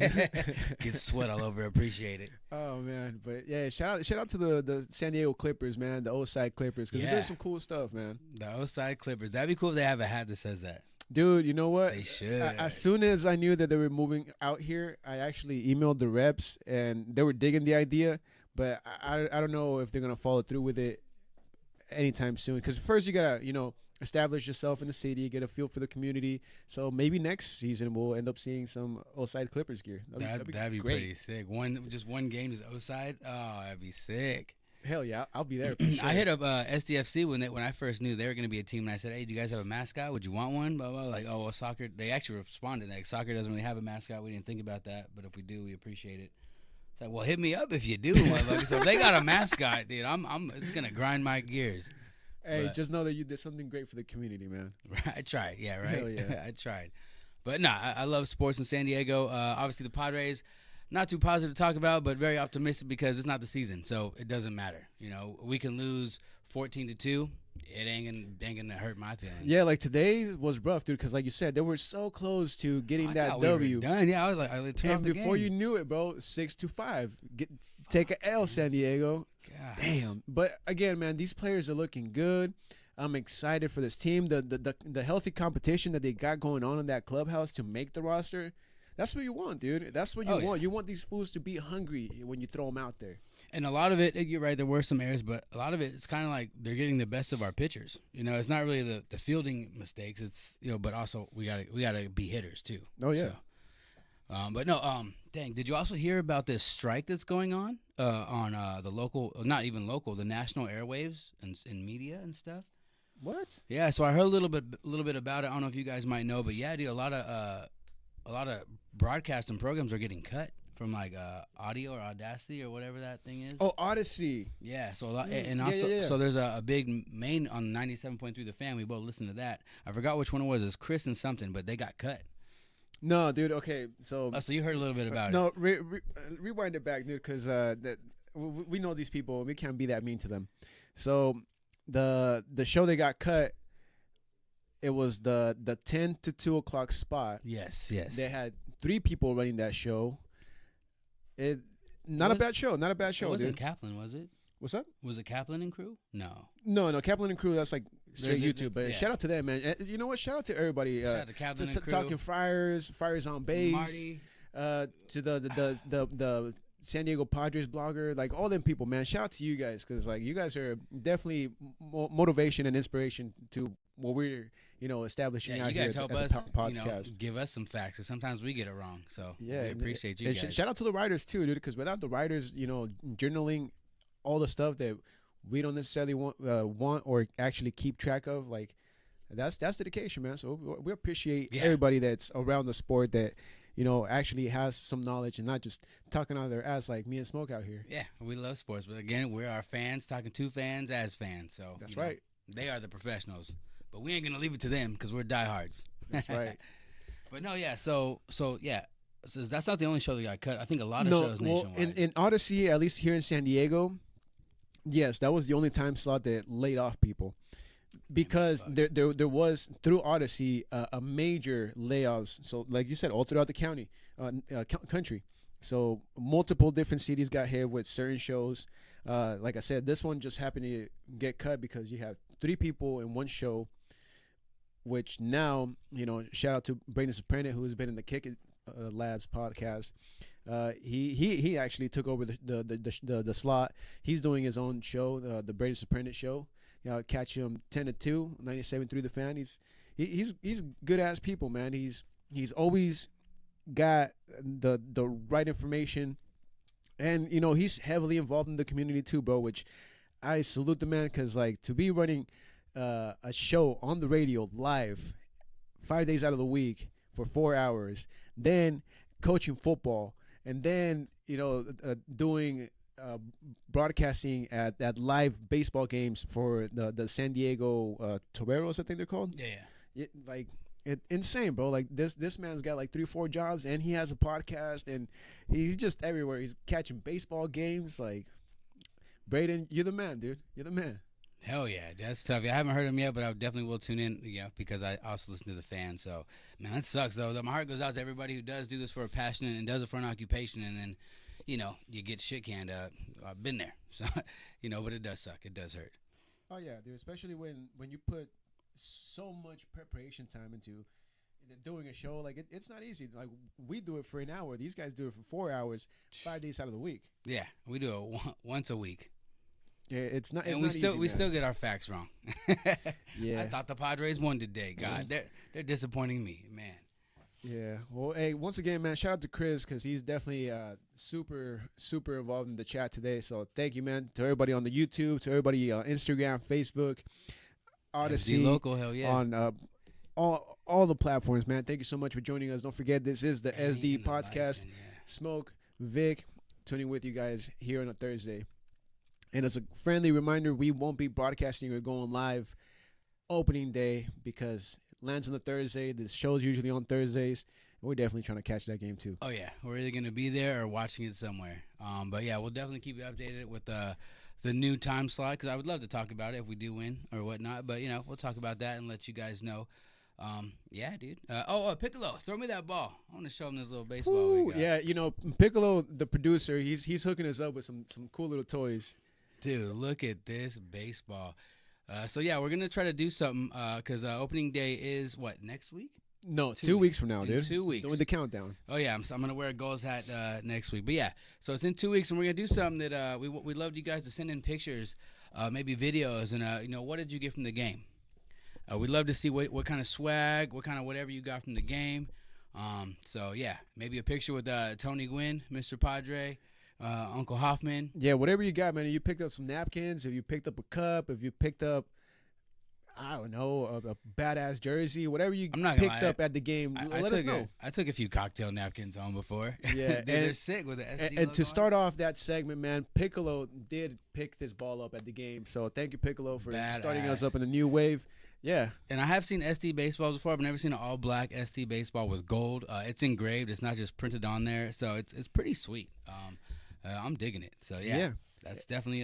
Get sweat all over. Appreciate it. Oh man, but yeah, shout out to the San Diego Clippers, man, the Oside Clippers, because they're doing some cool stuff, man. The Oside Clippers. That'd be cool if they have a hat that says that. Dude, you know what? They should. As soon as I knew that they were moving out here, I actually emailed the reps, and they were digging the idea, but I don't know if they're gonna follow through with it anytime soon. Because first you gotta, you know, establish yourself in the city, get a feel for the community. So maybe next season we'll end up seeing some Oside Clippers gear. That'd be great. pretty sick. Just one game is Oside. Oh, that'd be sick. Hell yeah, I'll be there. For sure. I hit up SDFC when I first knew they were going to be a team, and I said, "Hey, do you guys have a mascot? Would you want one?" Blah blah. Like, oh, well, soccer. They actually responded like, "Soccer doesn't really have a mascot. We didn't think about that, but if we do, we appreciate it." It's like, well, hit me up if you do, motherfucker. So if they got a mascot, dude, it's gonna grind my gears. Hey, just know that you did something great for the community, man. I tried, yeah, right. Hell yeah. I tried, but no, I love sports in San Diego. Obviously, the Padres. Not too positive to talk about, but very optimistic because it's not the season, so it doesn't matter. You know, we can lose 14-2. It ain't gonna hurt my feelings. Yeah, like today was rough, dude, because like you said, they were so close to getting that W. Done. Yeah, I was like, I turned off and the before game. you knew it, bro, 6-5. Take a L, San Diego. Gosh. Damn. But again, man, these players are looking good. I'm excited for this team. The healthy competition that they got going on in that clubhouse to make the roster. That's what you want, dude. That's what you want. You want these fools to be hungry when you throw them out there. And a lot of it, you're right, there were some errors, but a lot of it, it's kind of like they're getting the best of our pitchers. You know, it's not really the fielding mistakes. It's, you know, but also we gotta be hitters too. Oh yeah. So, but no, dang, did you also hear about this strike that's going on the local, not even local, the national airwaves and media and stuff? What? Yeah, so I heard a little bit about it. I don't know if you guys might know, but yeah, dude, a lot of broadcasts and programs are getting cut from like Audio or Audacity or whatever that thing is. Oh, Odyssey. Yeah, so a lot, and also so there's a big main on 97.3 The Fan. We both listened to that. I forgot which one it was. It's Chris and something, but they got cut. No, dude. Okay, so so you heard a little bit about it. No, rewind it back, dude, because we know these people. We can't be that mean to them. So the show they got cut. It was the 10 to 2 o'clock spot. Yes. They had 3 people running that show. Not a bad show. It wasn't dude. Kaplan, was it? What's up? Was it Kaplan and crew? No. No, Kaplan and crew. That's like straight They're- YouTube. But yeah. shout out to them, man. You know what? Shout out to everybody. Shout out to Kaplan and crew. Talking Friars on base. Marty. To the San Diego Padres blogger, like all them people, man. Shout out to you guys because like you guys are definitely motivation and inspiration to what we're establishing Yeah, out you guys here help at us, the podcast. give us some facts. 'Cause sometimes we get it wrong. So Yeah, we appreciate you and guys. shout out to the writers too, dude. Because without the writers, journaling all the stuff that we don't necessarily want or actually keep track of, like that's dedication, man. So we appreciate Yeah. everybody that's around the sport that actually has some knowledge and not just talking out of their ass like me and Smoke out here. Yeah, we love sports, but again, we're our fans talking to fans as fans. So That's you know, right. They are the professionals, but we ain't gonna leave it to them because we're diehards. That's right. But no, yeah. So yeah. So that's not the only show that got cut. I think a lot of No, shows well, nationwide. in Odyssey, at least here in San Diego, yes, that was the only time slot that laid off people. Because there was through Odyssey a major layoffs. So like you said, all throughout the country. So multiple different cities got hit with certain shows. Like I said, this one just happened to get cut because you have 3 people in one show. Which now shout out to Brandon Soprano, who has been in the Kick It Labs podcast. He actually took over the slot. He's doing his own show, the Brandon Soprano show. Catch him 10 to 2, 97 through the fan. He's good ass people, man. He's always got the right information, and he's heavily involved in the community too, bro. Which I salute the man because like to be running a show on the radio live 5 days out of the week for 4 hours, then coaching football, and then doing broadcasting at live baseball games for the San Diego Toreros, I think they're called. yeah. Insane, bro. Like this man's got like 3-4 jobs, and he has a podcast, and he's just everywhere. He's catching baseball games. Like, Braden, you're the man, dude. You're the man. Hell yeah, that's tough. I haven't heard him yet, but I definitely will tune in, because I also listen to the fans. So, man, that sucks, though. My heart goes out to everybody who does do this for a passion and does it for an occupation, and then, you get shit canned. I've been there, so but it does suck. It does hurt. Oh yeah, dude. Especially when you put so much preparation time into doing a show. Like it's not easy. Like we do it for an hour. These guys do it for 4 hours, 5 days out of the week. Yeah, we do it once a week. Yeah, it's not. It's And not easy, we man. still get our facts wrong. Yeah. I thought the Padres won today. God, they're disappointing me, man. Yeah. Well, hey, once again, man, shout out to Chris because he's definitely super involved in the chat today. So thank you, man, to everybody on the YouTube, to everybody on Instagram, Facebook, Odyssey, SD local, hell yeah. on all the platforms, man. Thank you so much for joining us. Don't forget, this is the Pain SD in the podcast. bison, yeah. Smoke, Vic, tuning with you guys here on a Thursday. And as a friendly reminder, we won't be broadcasting or going live opening day because it lands on a Thursday. This show's usually on Thursdays. And we're definitely trying to catch that game too. Oh yeah, we're either gonna be there or watching it somewhere. But yeah, we'll definitely keep you updated with the new time slot because I would love to talk about it if we do win or whatnot. But we'll talk about that and let you guys know. Yeah, dude. Piccolo, throw me that ball. I want to show him this little baseball. Ooh, we got. yeah, Piccolo, the producer, he's hooking us up with some cool little toys. Dude, look at this baseball. So yeah, we're gonna try to do something because opening day is what, next week? No, 2 2 weeks from now, In dude. 2 weeks. Doing the countdown. Oh yeah, I'm gonna wear a Gulls hat next week. But yeah, so it's in 2 weeks, and we're gonna do something that we'd love you guys to send in pictures, maybe videos, and what did you get from the game? We'd love to see what kind of swag, what kind of whatever you got from the game. So yeah, maybe a picture with Tony Gwynn, Mr. Padre, Uncle Hoffman. Yeah, whatever you got, man. If you picked up some napkins, if you picked up a cup, if you picked up, I don't know, a badass jersey, whatever you I'm not gonna picked lie, up at the game, I let us know. I took a few cocktail napkins home before. Yeah, Dude, they're sick with the SD And logo to on start off that segment, man, Piccolo did pick this ball up at the game. So thank you, Piccolo, for starting us Badass. up in the new wave. Yeah. And I have seen SD baseballs before. I've never seen an all black SD baseball with gold. It's engraved. It's not just printed on there. So it's pretty sweet. I'm digging it. So yeah. That's definitely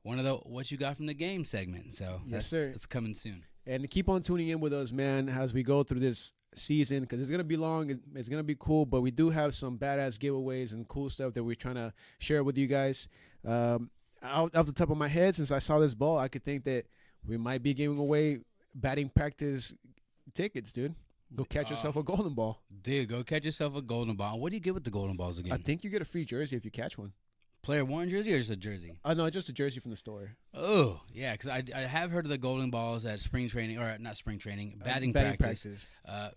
one of the what you got from the game segment. So Yes, sir. It's coming soon. And keep on tuning in with us, man, as we go through this season because it's going to be long. It's going to be cool, but we do have some badass giveaways and cool stuff that we're trying to share with you guys. off the top of my head, since I saw this ball, I could think that we might be giving away batting practice tickets, dude. Go catch yourself a golden ball. Dude, go catch yourself a golden ball. What do you get with the golden balls again? I think you get a free jersey if you catch one. Player worn jersey or just a jersey? No, just a jersey from the store. Oh, yeah, because I have heard of the golden balls at spring training, or not spring training, batting practice.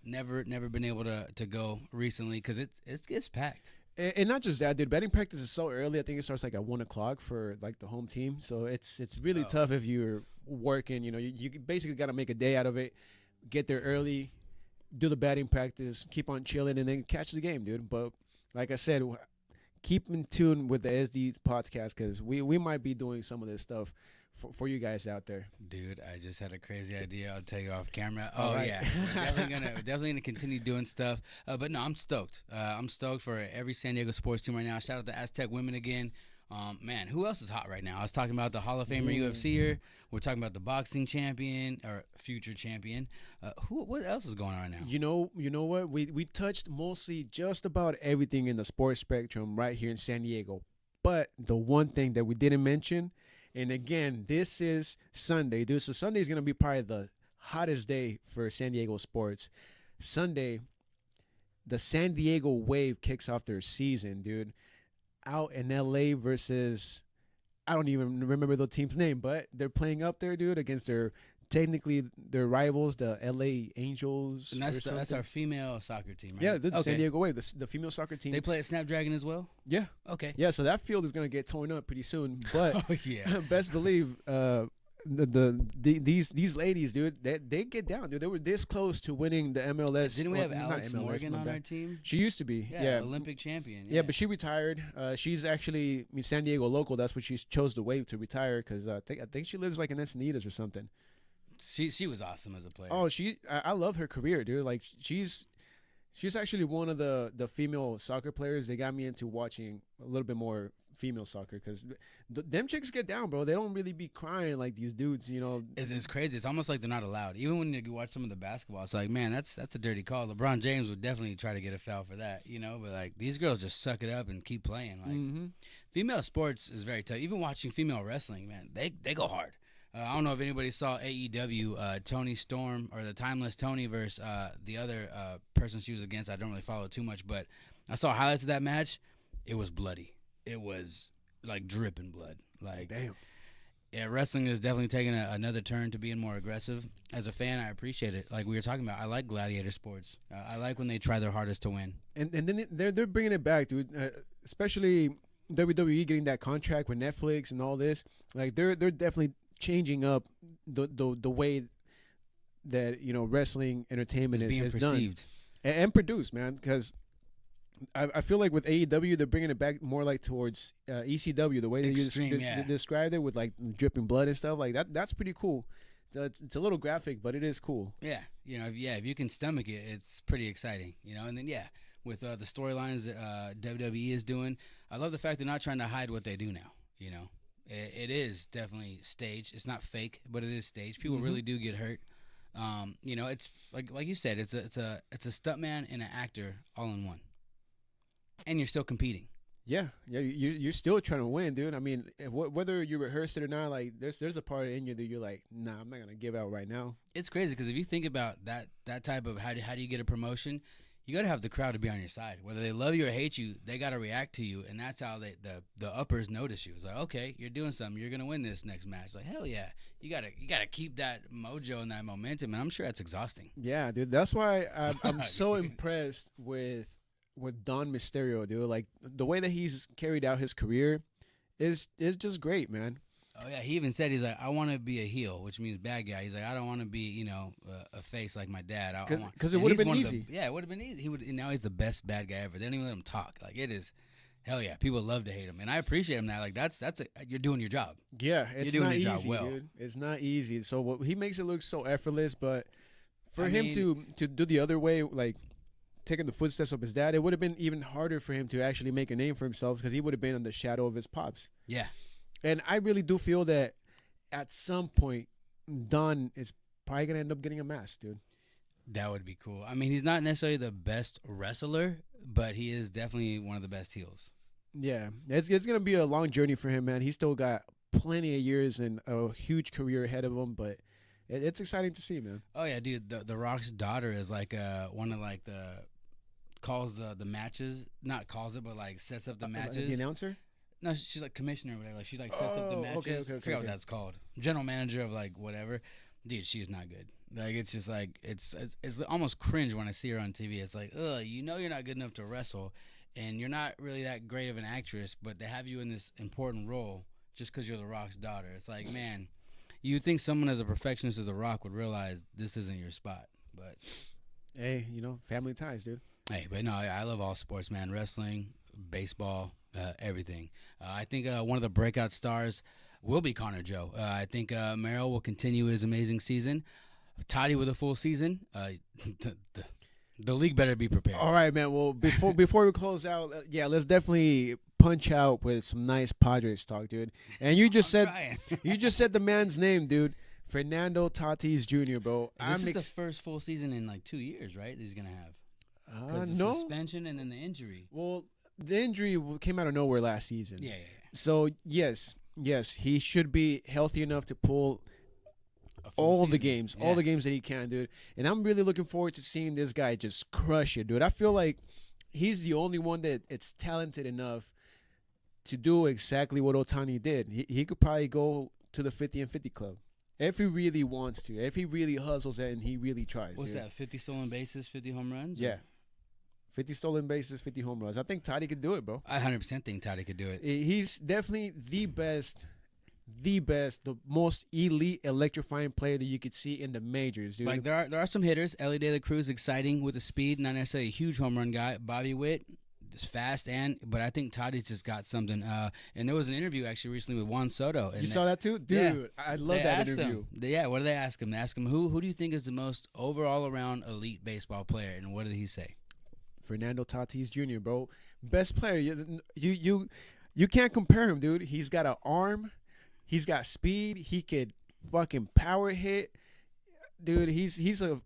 Never been able to go recently because it gets packed. And not just that, dude. Batting practice is so early. I think it starts like at 1:00 for like the home team. So it's really tough if you're working. You know, you basically got to make a day out of it. Get there early, do the batting practice, keep on chilling, and then catch the game, dude. But like I said, keep in tune with the SD podcast because we might be doing some of this stuff for you guys out there. Dude, I just had a crazy idea. I'll tell you off camera. Right. Yeah, we're definitely gonna continue doing stuff. But no, I'm stoked. I'm stoked for every San Diego sports team right now. Shout out to Aztec women again. Man, who else is hot right now? I was talking about the Hall of Famer UFCer. We're talking about the boxing champion or future champion. What else is going on right now? You know what? We touched mostly just about everything in the sports spectrum right here in San Diego. But the one thing that we didn't mention, and again, this is Sunday, dude. So Sunday is going to be probably the hottest day for San Diego sports. Sunday, the San Diego Wave kicks off their season, dude. Out in LA versus, I don't even remember the team's name, but they're playing up there, dude, against technically their rivals, the LA Angels. And that's our female soccer team, right? Yeah, the San Diego Wave, the female soccer team. They play at Snapdragon as well? Yeah. Okay. Yeah, so that field is gonna get torn up pretty soon. But Oh, yeah. best believe these ladies, dude, they get down, dude. They were this close to winning the MLS. Didn't we have not Alex MLS, Morgan my on bad. our team? She used to be. Yeah. Olympic champion. Yeah, but she retired. She's actually San Diego local. That's what she chose the Wave to retire because I think she lives like in Encinitas or something. She was awesome as a player. Oh, I love her career, dude. Like she's actually one of the female soccer players. They got me into watching a little bit more female soccer because them chicks get down, bro. They don't really be crying like these dudes, you know. It's crazy. It's almost like they're not allowed. Even when you watch some of the basketball, it's like, man, that's a dirty call. LeBron James would definitely try to get a foul for that, you know. But like these girls just suck it up and keep playing. Like female sports is very tough. Even watching female wrestling, man, they go hard. I don't know if anybody saw AEW, Tony Storm or the Timeless Tony versus the other person she was against. I don't really follow too much, but I saw highlights of that match. It was bloody. It was like dripping blood. Like, damn. Yeah, wrestling is definitely taking another turn to being more aggressive. As a fan, I appreciate it. Like we were talking about, I like gladiator sports. I like when they try their hardest to win. And then they're bringing it back, dude. Especially WWE getting that contract with Netflix and all this. Like they're definitely changing up the way that, you know, wrestling entertainment is done and produced, man. Because I feel like with AEW they're bringing it back more like towards ECW, the way they described it with like dripping blood and stuff like that. That's pretty cool. It's a little graphic, but it is cool. Yeah, you know, if you can stomach it, it's pretty exciting, you know. And then with the storylines that WWE is doing, I love the fact they're not trying to hide what they do now. You know, it is definitely staged. It's not fake, but it is staged. People really do get hurt. You know, it's like you said, it's a stuntman and an actor all in one. And you're still competing. Yeah, you're still trying to win, dude. I mean, whether you rehearsed it or not, like there's a part in you that you're like, nah, I'm not gonna give out right now. It's crazy because if you think about that type of how do you get a promotion, you gotta have the crowd to be on your side. Whether they love you or hate you, they gotta react to you, and that's how the uppers notice you. It's like, okay, you're doing something, you're gonna win this next match. Like, hell yeah, you gotta keep that mojo and that momentum, and I'm sure that's exhausting. Yeah, dude. That's why I'm so impressed with Don Mysterio, dude. Like the way that he's carried out his career is just great, man. Oh yeah, he even said he's like, I want to be a heel, which means bad guy. He's like, I don't want to be, you know, a face like my dad. Because it would have been easy. It would have been easy. Now he's the best bad guy ever. They don't even let him talk. Like it is, hell yeah. People love to hate him, and I appreciate him. That like you're doing your job. Yeah, it's you're doing not your easy, job well. dude. It's not easy. So he makes it look so effortless, but for him to do the other way, like taking the footsteps of his dad, it would have been even harder for him to actually make a name for himself because he would have been in the shadow of his pops. Yeah. And I really do feel that at some point, Don is probably going to end up getting a mask, dude. That would be cool. I mean, he's not necessarily the best wrestler, but he is definitely one of the best heels. Yeah. It's going to be a long journey for him, man. He's still got plenty of years and a huge career ahead of him. But it's exciting to see, man. Oh yeah, dude. The Rock's daughter is like one of like the calls the matches, not calls it, but like sets up the matches. The announcer? No, she's like commissioner or whatever. Like she like sets up the matches. Okay, I forgot what that's called. General manager of like whatever. Dude, she is not good. Like it's just like it's almost cringe when I see her on TV. It's like, you know, you're not good enough to wrestle, and you're not really that great of an actress, but they have you in this important role just because you're The Rock's daughter. It's like, man, you think someone as a perfectionist as The Rock would realize this isn't your spot, but hey, you know, family ties, dude. Hey, but no, I love all sports, man. Wrestling, baseball, everything. I think one of the breakout stars will be Connor Joe. I think Merrill will continue his amazing season. Toddy with a full season. The league better be prepared. All right, man. Well, before we close out, let's definitely punch out with some nice Padres talk, dude. And you just said the man's name, dude. Fernando Tatis Jr., bro. This is the first full season in like 2 years, right? That he's gonna have. The No. suspension and then the injury. Well, the injury came out of nowhere last season. Yeah. So yes, he should be healthy enough to pull all the games that he can, dude. And I'm really looking forward to seeing this guy just crush it, dude. I feel like he's the only one that it's talented enough to do exactly what Ohtani did. He could probably go to the 50 and 50 club if he really wants to, if he really hustles it and he really tries. What's dude. that? 50 stolen bases, 50 home runs? Yeah. 50 stolen bases, 50 home runs. I think Toddy could do it, bro. I 100% think Toddy could do it. He's definitely the best, the most elite, electrifying player that you could see in the majors, dude. Like there are some hitters. Ellie De La Cruz, exciting with the speed, not necessarily a huge home run guy. Bobby Witt, just fast, but I think Toddy's just got something. And there was an interview actually recently with Juan Soto. And you saw that too, dude? Yeah. I love that interview. What did they ask him? They asked him who do you think is the most overall around elite baseball player, and what did he say? Fernando Tatis Jr., bro, best player. You can't compare him, dude. He's got an arm, he's got speed, he could fucking power hit, dude. He's a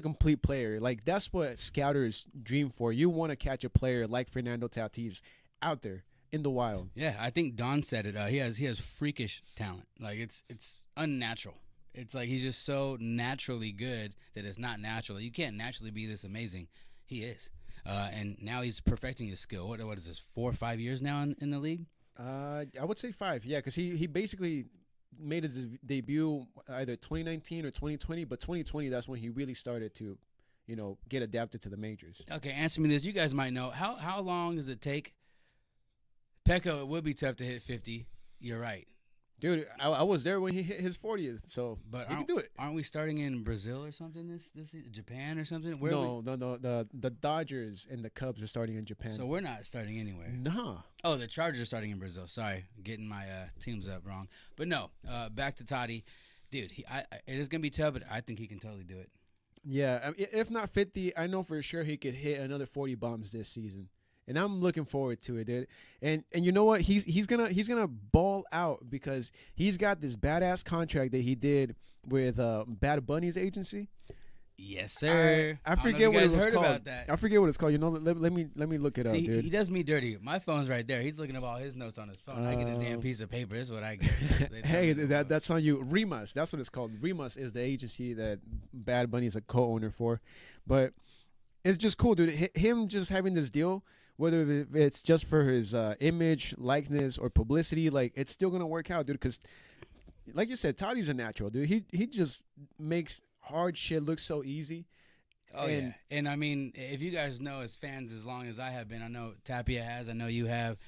complete player. Like that's what scouters dream for. You want to catch a player like Fernando Tatis out there in the wild. Yeah, I think Don said it. He has freakish talent. Like it's unnatural. It's like he's just so naturally good that it's not natural. You can't naturally be this amazing. He is. And now he's perfecting his skill. What is this, 4 or 5 years now in the league? I would say 5, yeah, because he basically made his debut either 2019 or 2020, but 2020, that's when he really started to, get adapted to the majors. Okay, answer me this. You guys might know. How long does it take? Pecco, it would be tough to hit 50. You're right. Dude, I was there when he hit his 40th, so but he can do it. Aren't we starting in Brazil or something? This Japan or something? No. The Dodgers and the Cubs are starting in Japan. So we're not starting anywhere. Nah. Oh, the Chargers are starting in Brazil. Sorry, getting my teams up wrong. But no, back to Toddy. Dude, it is gonna be tough, but I think he can totally do it. Yeah, I mean, if not 50, I know for sure he could hit another 40 bombs this season. And I'm looking forward to it, dude. And you know what? He's gonna ball out because he's got this badass contract that he did with Bad Bunny's agency. Yes, sir. I forget what it was called. About that. I forget what it's called. Let me look it up, dude. He does me dirty. My phone's right there. He's looking up all his notes on his phone. I get a damn piece of paper. This is what I get. Hey, that's on you. Remus. That's what it's called. Remus is the agency that Bad Bunny is a co-owner for. But it's just cool, dude. Him just having this deal, whether it's just for his image, likeness, or publicity, like it's still gonna work out, dude. Because, like you said, Toddy's a natural, dude. He just makes hard shit look so easy. Oh, yeah. And I mean, if you guys know as fans as long as I have been, I know Tapia has, I know you have.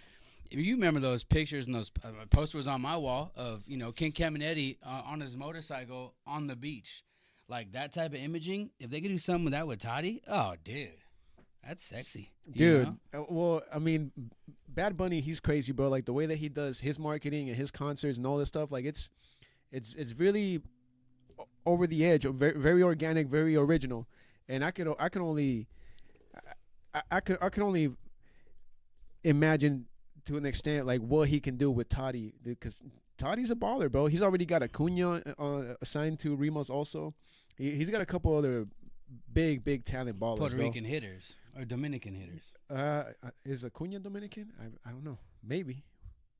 If you remember those pictures and those posters on my wall of, Ken Caminiti on his motorcycle on the beach. Like that type of imaging, if they could do something with that with Toddy, oh, dude, that's sexy. Dude, well, I mean, Bad Bunny, he's crazy, bro. Like the way that he does his marketing and his concerts and all this stuff, like it's really over the edge, very, very organic, very original. And I could only imagine to an extent like what he can do with Toddy, because Toddy's a baller, bro. He's already got Acuna assigned to Remus also. He's got a couple other big talent ballers. Puerto Rican hitters or Dominican hitters. Is Acuna Dominican? I don't know. Maybe.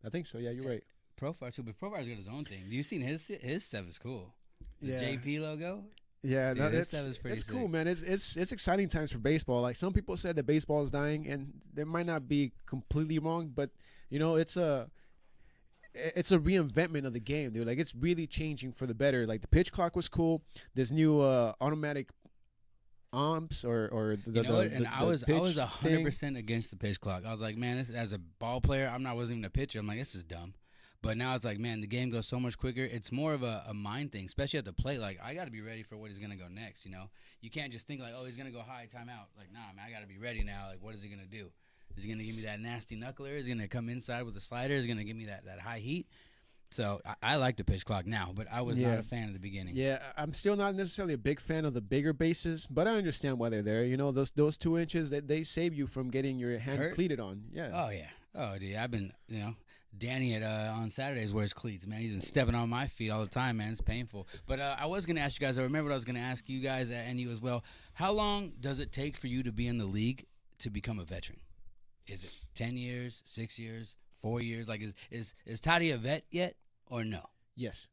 I think so. Yeah, you're right. Profar too, but Profar's got his own thing. You seen his stuff is cool. The Yeah. JP logo. Yeah, Dude, no, this that's stuff is pretty it's cool, sick. man. It's exciting times for baseball. Like some people said that baseball is dying, and they might not be completely wrong, but you know, it's a reinventment of the game, dude. Like it's really changing for the better. Like the pitch clock was cool. This new automatic umps or the You know what? And the I was pitch 100% against the pitch clock. I was like, man, this as a ball player, wasn't even a pitcher. I'm like, this is dumb. But now it's like, man, the game goes so much quicker. It's more of a mind thing, especially at the plate. Like, I got to be ready for what he's going to go next, you know? You can't just think like, oh, he's going to go high, timeout. Like, nah, man, I got to be ready now. Like, what is he going to do? Is he going to give me that nasty knuckler? Is he going to come inside with a slider? Is he going to give me that high heat? So I like the pitch clock now, but I was not a fan at the beginning. Yeah, I'm still not necessarily a big fan of the bigger bases, but I understand why they're there. You know, those 2 inches, they save you from getting your hand Hurt? cleated on. Yeah. Oh, yeah. Oh, dude, I've been, Danny on Saturdays wears cleats, man. He's been stepping on my feet all the time, man. It's painful. But I was going to ask you guys, I remember what I was going to ask you guys and you as well. How long does it take for you to be in the league to become a veteran? Is it 10 years, 6 years, 4 years? Like, is Toddy a vet yet or no? Yes.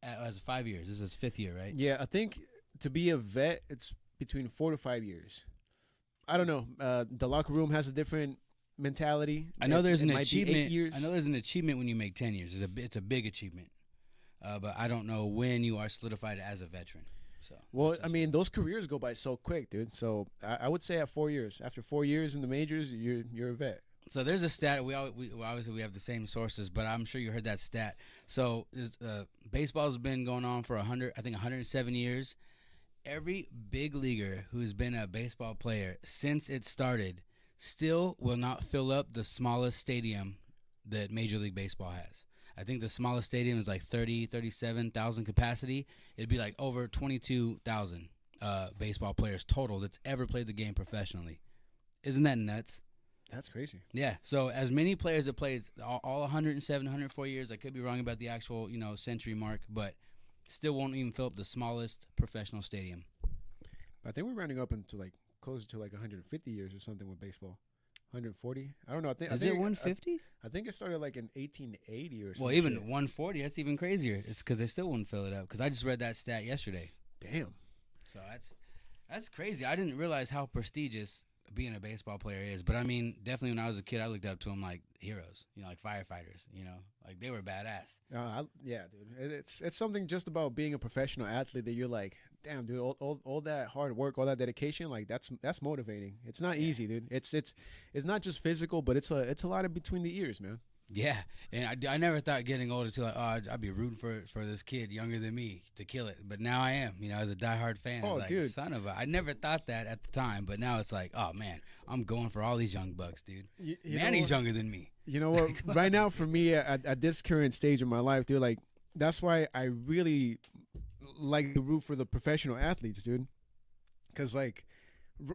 As 5 years. This is his 5th year, right? Yeah, I think to be a vet, it's between 4 to 5 years. I don't know. The locker room has a different mentality. I know there's it an might be 8 achievement. years. I know there's an achievement when you make 10 years. It's a big achievement. But I don't know when you are solidified as a veteran. So Well, I mean, those careers go by so quick, dude. So I would say at 4 years. After 4 years in the majors, you're a vet. So there's a stat. We obviously we have the same sources, but I'm sure you heard that stat. So baseball's been going on for 107 years. Every big leaguer who's been a baseball player since it started still will not fill up the smallest stadium that Major League Baseball has. I think the smallest stadium is like 37,000 capacity. It'd be like over 22,000 baseball players total that's ever played the game professionally. Isn't that nuts? That's crazy. Yeah. So as many players that played all 107, 104 years, I could be wrong about the actual, century mark, but still won't even fill up the smallest professional stadium. I think we're rounding up into like closer to like 150 years or something with baseball. 140. I don't know. Is it 150? I think it started like in 1880 or something. Well, even 140, that's even crazier. It's because they still wouldn't fill it up. Because I just read that stat yesterday. Damn. So that's crazy. I didn't realize how prestigious being a baseball player is. But I mean, definitely when I was a kid, I looked up to them like heroes. Like firefighters. Like they were badass. Yeah, dude. It's something just about being a professional athlete that you're like, damn, dude. All that hard work, all that dedication, like that's motivating. It's not easy, dude. It's not just physical, but it's a lot of between the ears, man. Yeah, and I never thought getting older to like, oh, I'd be rooting for this kid younger than me to kill it. But now I am, as a diehard fan. Oh, it's like, dude. son of a. I never thought that at the time, but now it's like, oh man, I'm going for all these young bucks, dude. Manny's younger than me. You know what? Right now, for me, at this current stage of my life, dude, like that's why I really like to root for the professional athletes, dude. Because like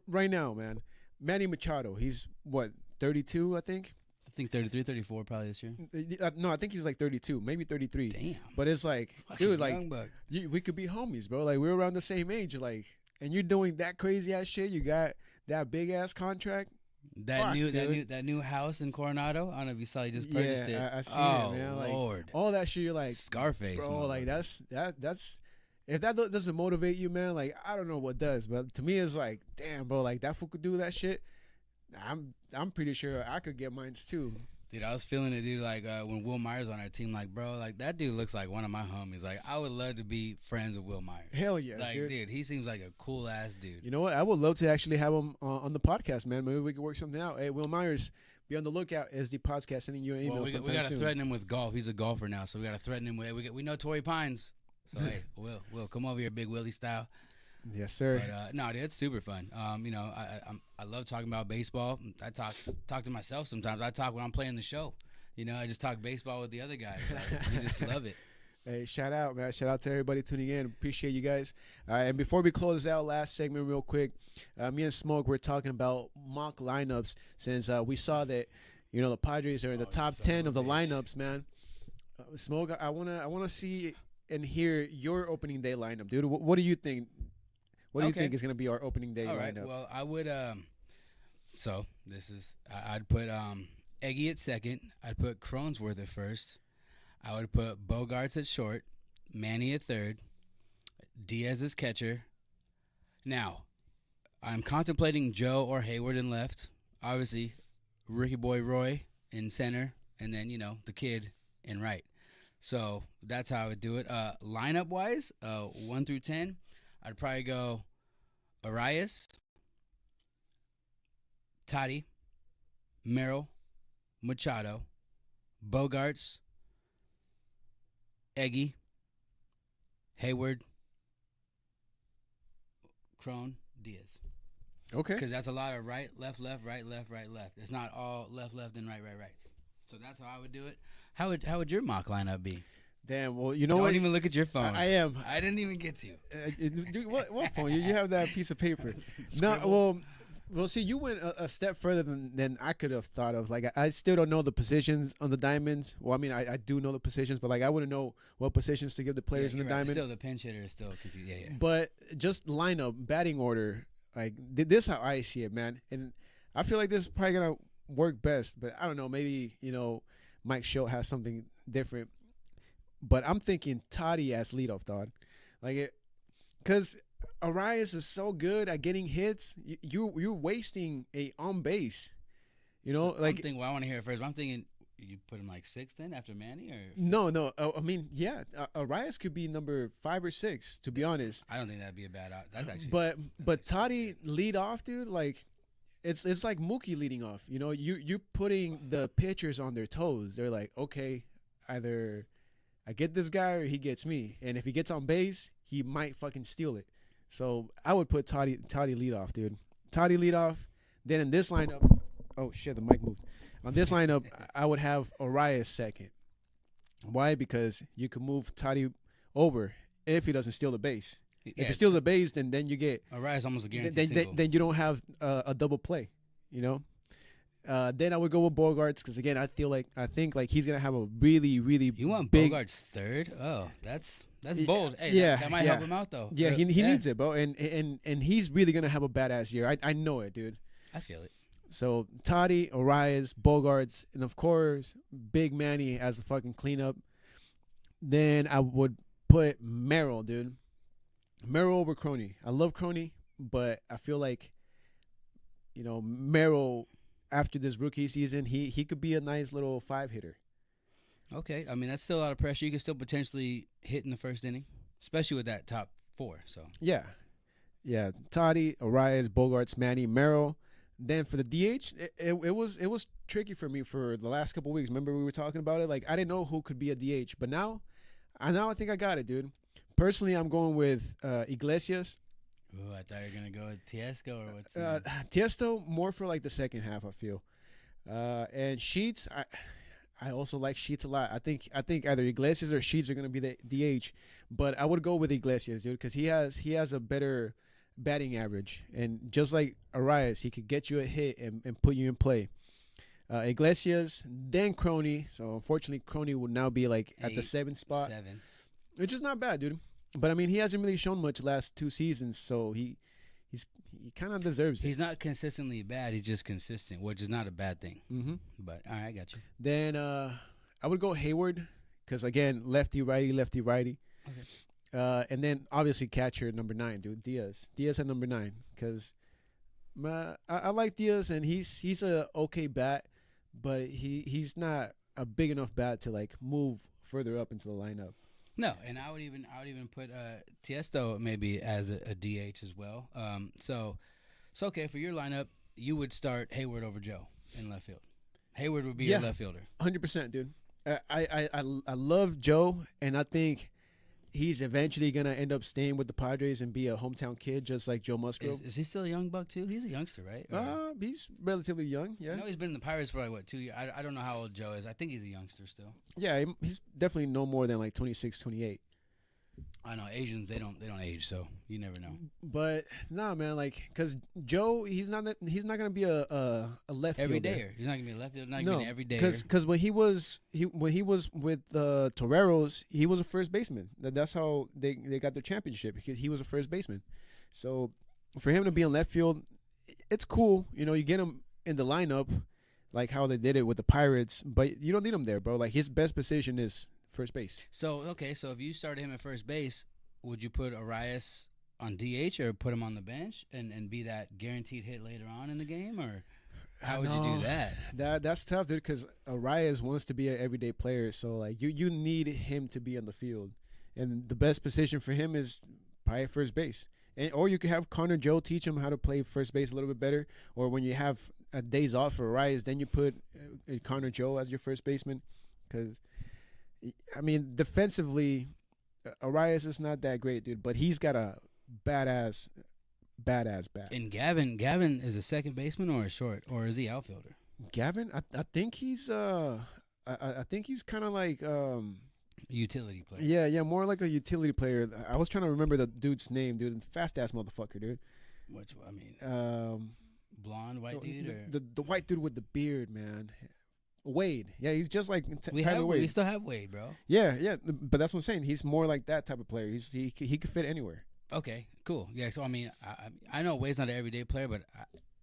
right now, man, Manny Machado, he's what 32, I think. I think 33, 34 probably this year. No, I think he's like 32, maybe 33. Damn. But it's like, Fucking dude, like young buck. we could be homies, bro. Like we're around the same age, like, and you're doing that crazy ass shit. You got that big ass contract. Fuck, That new house in Coronado. I don't know if you saw. He just purchased it. I see oh, it, man. Like Lord. all that shit. You're like Scarface, bro. motherfucker. Like that's. If that doesn't motivate you, man, like I don't know what does. But to me, it's like, damn, bro. Like that fool could do that shit. I'm pretty sure I could get mines too. Dude, I was feeling it, dude. Like when Will Myers on our team, like, bro, like that dude looks like one of my homies. Like, I would love to be friends with Will Myers. Hell yes, like, dude. he seems like a cool ass dude. You know what? I would love to actually have him on the podcast, man. Maybe we could work something out. Hey, Will Myers, be on the lookout as the podcast sending you an email. Well, we sometime got to soon. threaten him with golf. He's a golfer now, so we got to threaten him with. We know Torrey Pines, so hey, Will, come over here, Big Willie style. Yes, sir. But no, dude, it's super fun. I love talking about baseball. I talk to myself sometimes. I talk when I'm playing the show. I just talk baseball with the other guys. Like, we just love it. Hey, shout out, man. Shout out to everybody tuning in. Appreciate you guys. And before we close out, last segment real quick, me and Smoke, we're talking about mock lineups since we saw that, the Padres are in the top 10 of the lineups, man. Smoke, I wanna see and hear your opening day lineup, dude. What do you think? What do you think is gonna be our opening day All right. lineup? Well, I would. So this is. I'd put Eggy at second. I'd put Cronenworth at first. I would put Bogarts at short, Manny at third, Diaz as catcher. Now, I'm contemplating Joe or Hayward in left. Obviously, Ricky Boy Roy in center, and then, the kid in right. So that's how I would do it. Lineup-wise, 1 through 10, I'd probably go Arias, Toddy, Merrill, Machado, Bogarts, Eggy, Hayward, Crone, Diaz. Okay. Because that's a lot of right, left, right, left. It's not all left, and right, rights. So that's how I would do it. How would your mock lineup be? Damn. Well, you know Don't what? even look at your phone. I am. I didn't even get to. Dude, what phone? You have that piece of paper. No, well, see, you went a step further than I could have thought of. Like, I still don't know the positions on the diamonds. Well, I mean, I do know the positions, but like, I wouldn't know what positions to give the players in the diamond. Still, the pinch hitter is still confused. Yeah. But just lineup, batting order, like this, how I see it, man. And I feel like this is probably gonna work best. But I don't know. Maybe Mike Schultz has something different. But I'm thinking Toddy as leadoff, dog. Because Arias is so good at getting hits. You're wasting a on base. I'm thinking. Well, I want to hear it first. But I'm thinking you put him like 6th then after Manny, or no. I mean, yeah, Arias could be number 5 or 6. To be honest, I don't think that'd be a bad. That's actually. But Toddy lead off, dude. Like, it's like Mookie leading off. You're putting the pitchers on their toes. They're like, okay, either I get this guy or he gets me. And if he gets on base, he might fucking steal it. So I would put Toddy lead off, dude. Toddy lead off. Then in this lineup, oh shit, the mic moved. On this lineup, I would have Arias second. Why? Because you can move Toddy over if he doesn't steal the base. If he steals the base, then you get Arias almost a guaranteed single. Then you don't have a double play, Then I would go with Bogarts because again I think he's gonna have a really You want big, Bogarts third? Oh, that's bold. Hey, yeah, that might help him out though. Yeah, he needs it, bro, and he's really gonna have a badass year. I know it, dude. I feel it. So Toddy, Arias, Bogarts, and of course Big Manny as a fucking cleanup. Then I would put Merrill, dude. Merrill over Crony. I love Crony, but I feel like Merrill, after this rookie season, he could be a nice little 5-hitter. Okay, I mean that's still a lot of pressure. You can still potentially hit in the first inning, especially with that top 4. So yeah. Toddy, Arias, Bogarts, Manny, Merrill. Then for the DH, it was tricky for me for the last couple of weeks. Remember we were talking about it? Like I didn't know who could be a DH, but now I think I got it, dude. Personally, I'm going with Iglesias. Ooh, I thought you were gonna go with Tiesto or what's Tiesto more for like the second half, I feel. And Sheets, I also like Sheets a lot. I think either Iglesias or Sheets are gonna be the DH, but I would go with Iglesias, dude, because he has a better batting average, and just like Arias, he could get you a hit and put you in play. Iglesias, then Crony. So unfortunately, Crony would now be like at the 7th spot. 7. Which is not bad, dude. But I mean, he hasn't really shown much last 2 seasons, so he kind of deserves it. He's not consistently bad. He's just consistent, which is not a bad thing. Mm-hmm. But all right, I got you. Then I would go Hayward because again, lefty righty. Okay. And then obviously catcher number 9, dude. Diaz at number 9 because I like Diaz and he's a okay bat, but he's not a big enough bat to like move further up into the lineup. No, and I would even put Tiesto maybe as a DH as well. So okay for your lineup, you would start Hayward over Joe in left field. Hayward would be your left fielder. 100%, dude. I love Joe, and I think he's eventually gonna end up staying with the Padres and be a hometown kid, just like Joe Musgrove. Is he still a young buck too? He's a youngster, right? He's relatively young. Yeah. I know he's been in the Pirates for like what 2 years. I don't know how old Joe is. I think he's a youngster still. Yeah, he's definitely no more than like 26, 28. I know Asians they don't age, so you never know. But nah, man, like because Joe, he's not gonna be a left everydayer. He's not gonna be a left fielder. Not gonna be an everydayer. Because when he was with the Toreros, he was a first baseman. That's how they got their championship because he was a first baseman. So for him to be in left field, it's cool. You get him in the lineup, like how they did it with the Pirates, but you don't need him there, bro. Like his best position is first base. So okay, so if you started him at first base, would you put Arias on DH or put him on the bench and be that guaranteed hit later on in the game, or how would you do that? That's tough, dude. Because Arias wants to be an everyday player, so like you need him to be on the field, and the best position for him is probably first base. Or you could have Connor Joe teach him how to play first base a little bit better. Or when you have days off for Arias, then you put Connor Joe as your first baseman. Because, I mean, defensively, Arias is not that great, dude. But he's got a badass bat. And Gavin is a second baseman or a short, or is he outfielder? Gavin, I think he's I think he's kind of like Utility player. Yeah, more like a utility player. I was trying to remember the dude's name, dude. Fast ass motherfucker, dude. Which I mean, blonde white the, dude, or the white dude with the beard, man. Wade. Yeah, he's just like we Tyler Wade. We still have Wade, bro. Yeah, but that's what I'm saying. He's more like that type of player. He could fit anywhere. Okay, cool. Yeah, so I mean, I know Wade's not an everyday player, but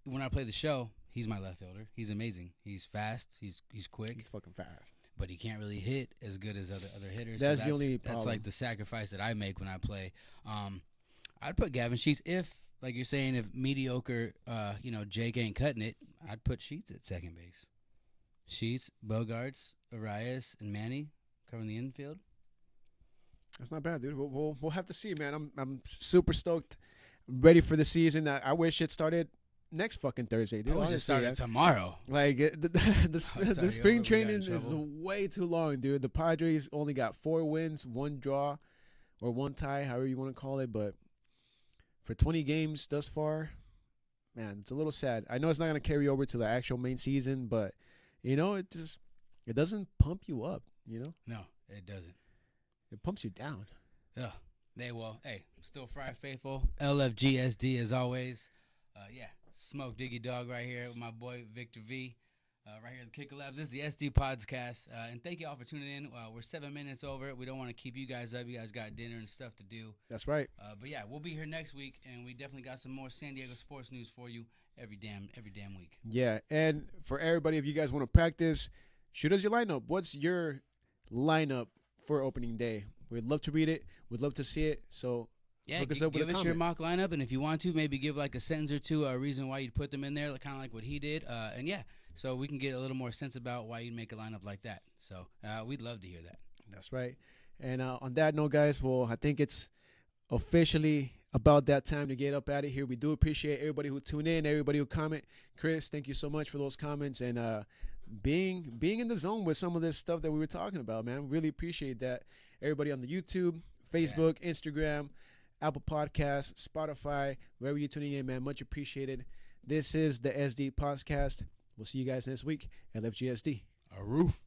when I play the show, he's my left fielder. He's amazing. He's fast. He's quick. He's fucking fast. But he can't really hit as good as other hitters. That's the only That's problem. like the sacrifice that I make when I play. I'd put Gavin Sheets if, like you're saying, if mediocre, Jake ain't cutting it. I'd put Sheets at second base. Sheets, Bogarts, Arias, and Manny covering the infield. That's not bad, dude. We'll have to see, man. I'm super stoked, ready for the season. I wish it started next fucking Thursday, dude. I wish it Honestly, started tomorrow. Like the Sorry, spring we got training in is trouble. way too long, dude. The Padres only got 4 wins, 1 draw, or 1 tie, however you want to call it. But for 20 games thus far, man, it's a little sad. I know it's not gonna carry over to the actual main season, but it doesn't pump you up. No, it doesn't. It pumps you down. Yeah. Hey, still Fry Faithful. LFGSD as always. Smoke Diggy Dog right here with my boy Victor V. Right here at the Kicker Labs. This is the SD Podcast. And thank you all for tuning in. We're 7 minutes over. We don't want to keep you guys up. You guys got dinner and stuff to do. That's right. But yeah, we'll be here next week, and we definitely got some more San Diego sports news for you every damn week. Yeah, and for everybody, if you guys want to practice, shoot us your lineup. What's your lineup for opening day? We'd love to read it. We'd love to see it. So yeah, hook us up with give a us your comment. mock lineup, and if you want to, maybe give like a sentence or two, a reason why you'd put them in there, kind of like what he did. And yeah, so we can get a little more sense about why you'd make a lineup like that. So we'd love to hear that. That's right. And on that note, guys, I think it's officially about that time to get up out of here. We do appreciate everybody who tune in, everybody who comment. Chris, thank you so much for those comments and being in the zone with some of this stuff that we were talking about, man. Really appreciate that. Everybody on the YouTube, Facebook, Instagram, Apple Podcasts, Spotify, wherever you're tuning in, man, much appreciated. This is the SD Podcast. We'll see you guys next week at LFGSD. A roof.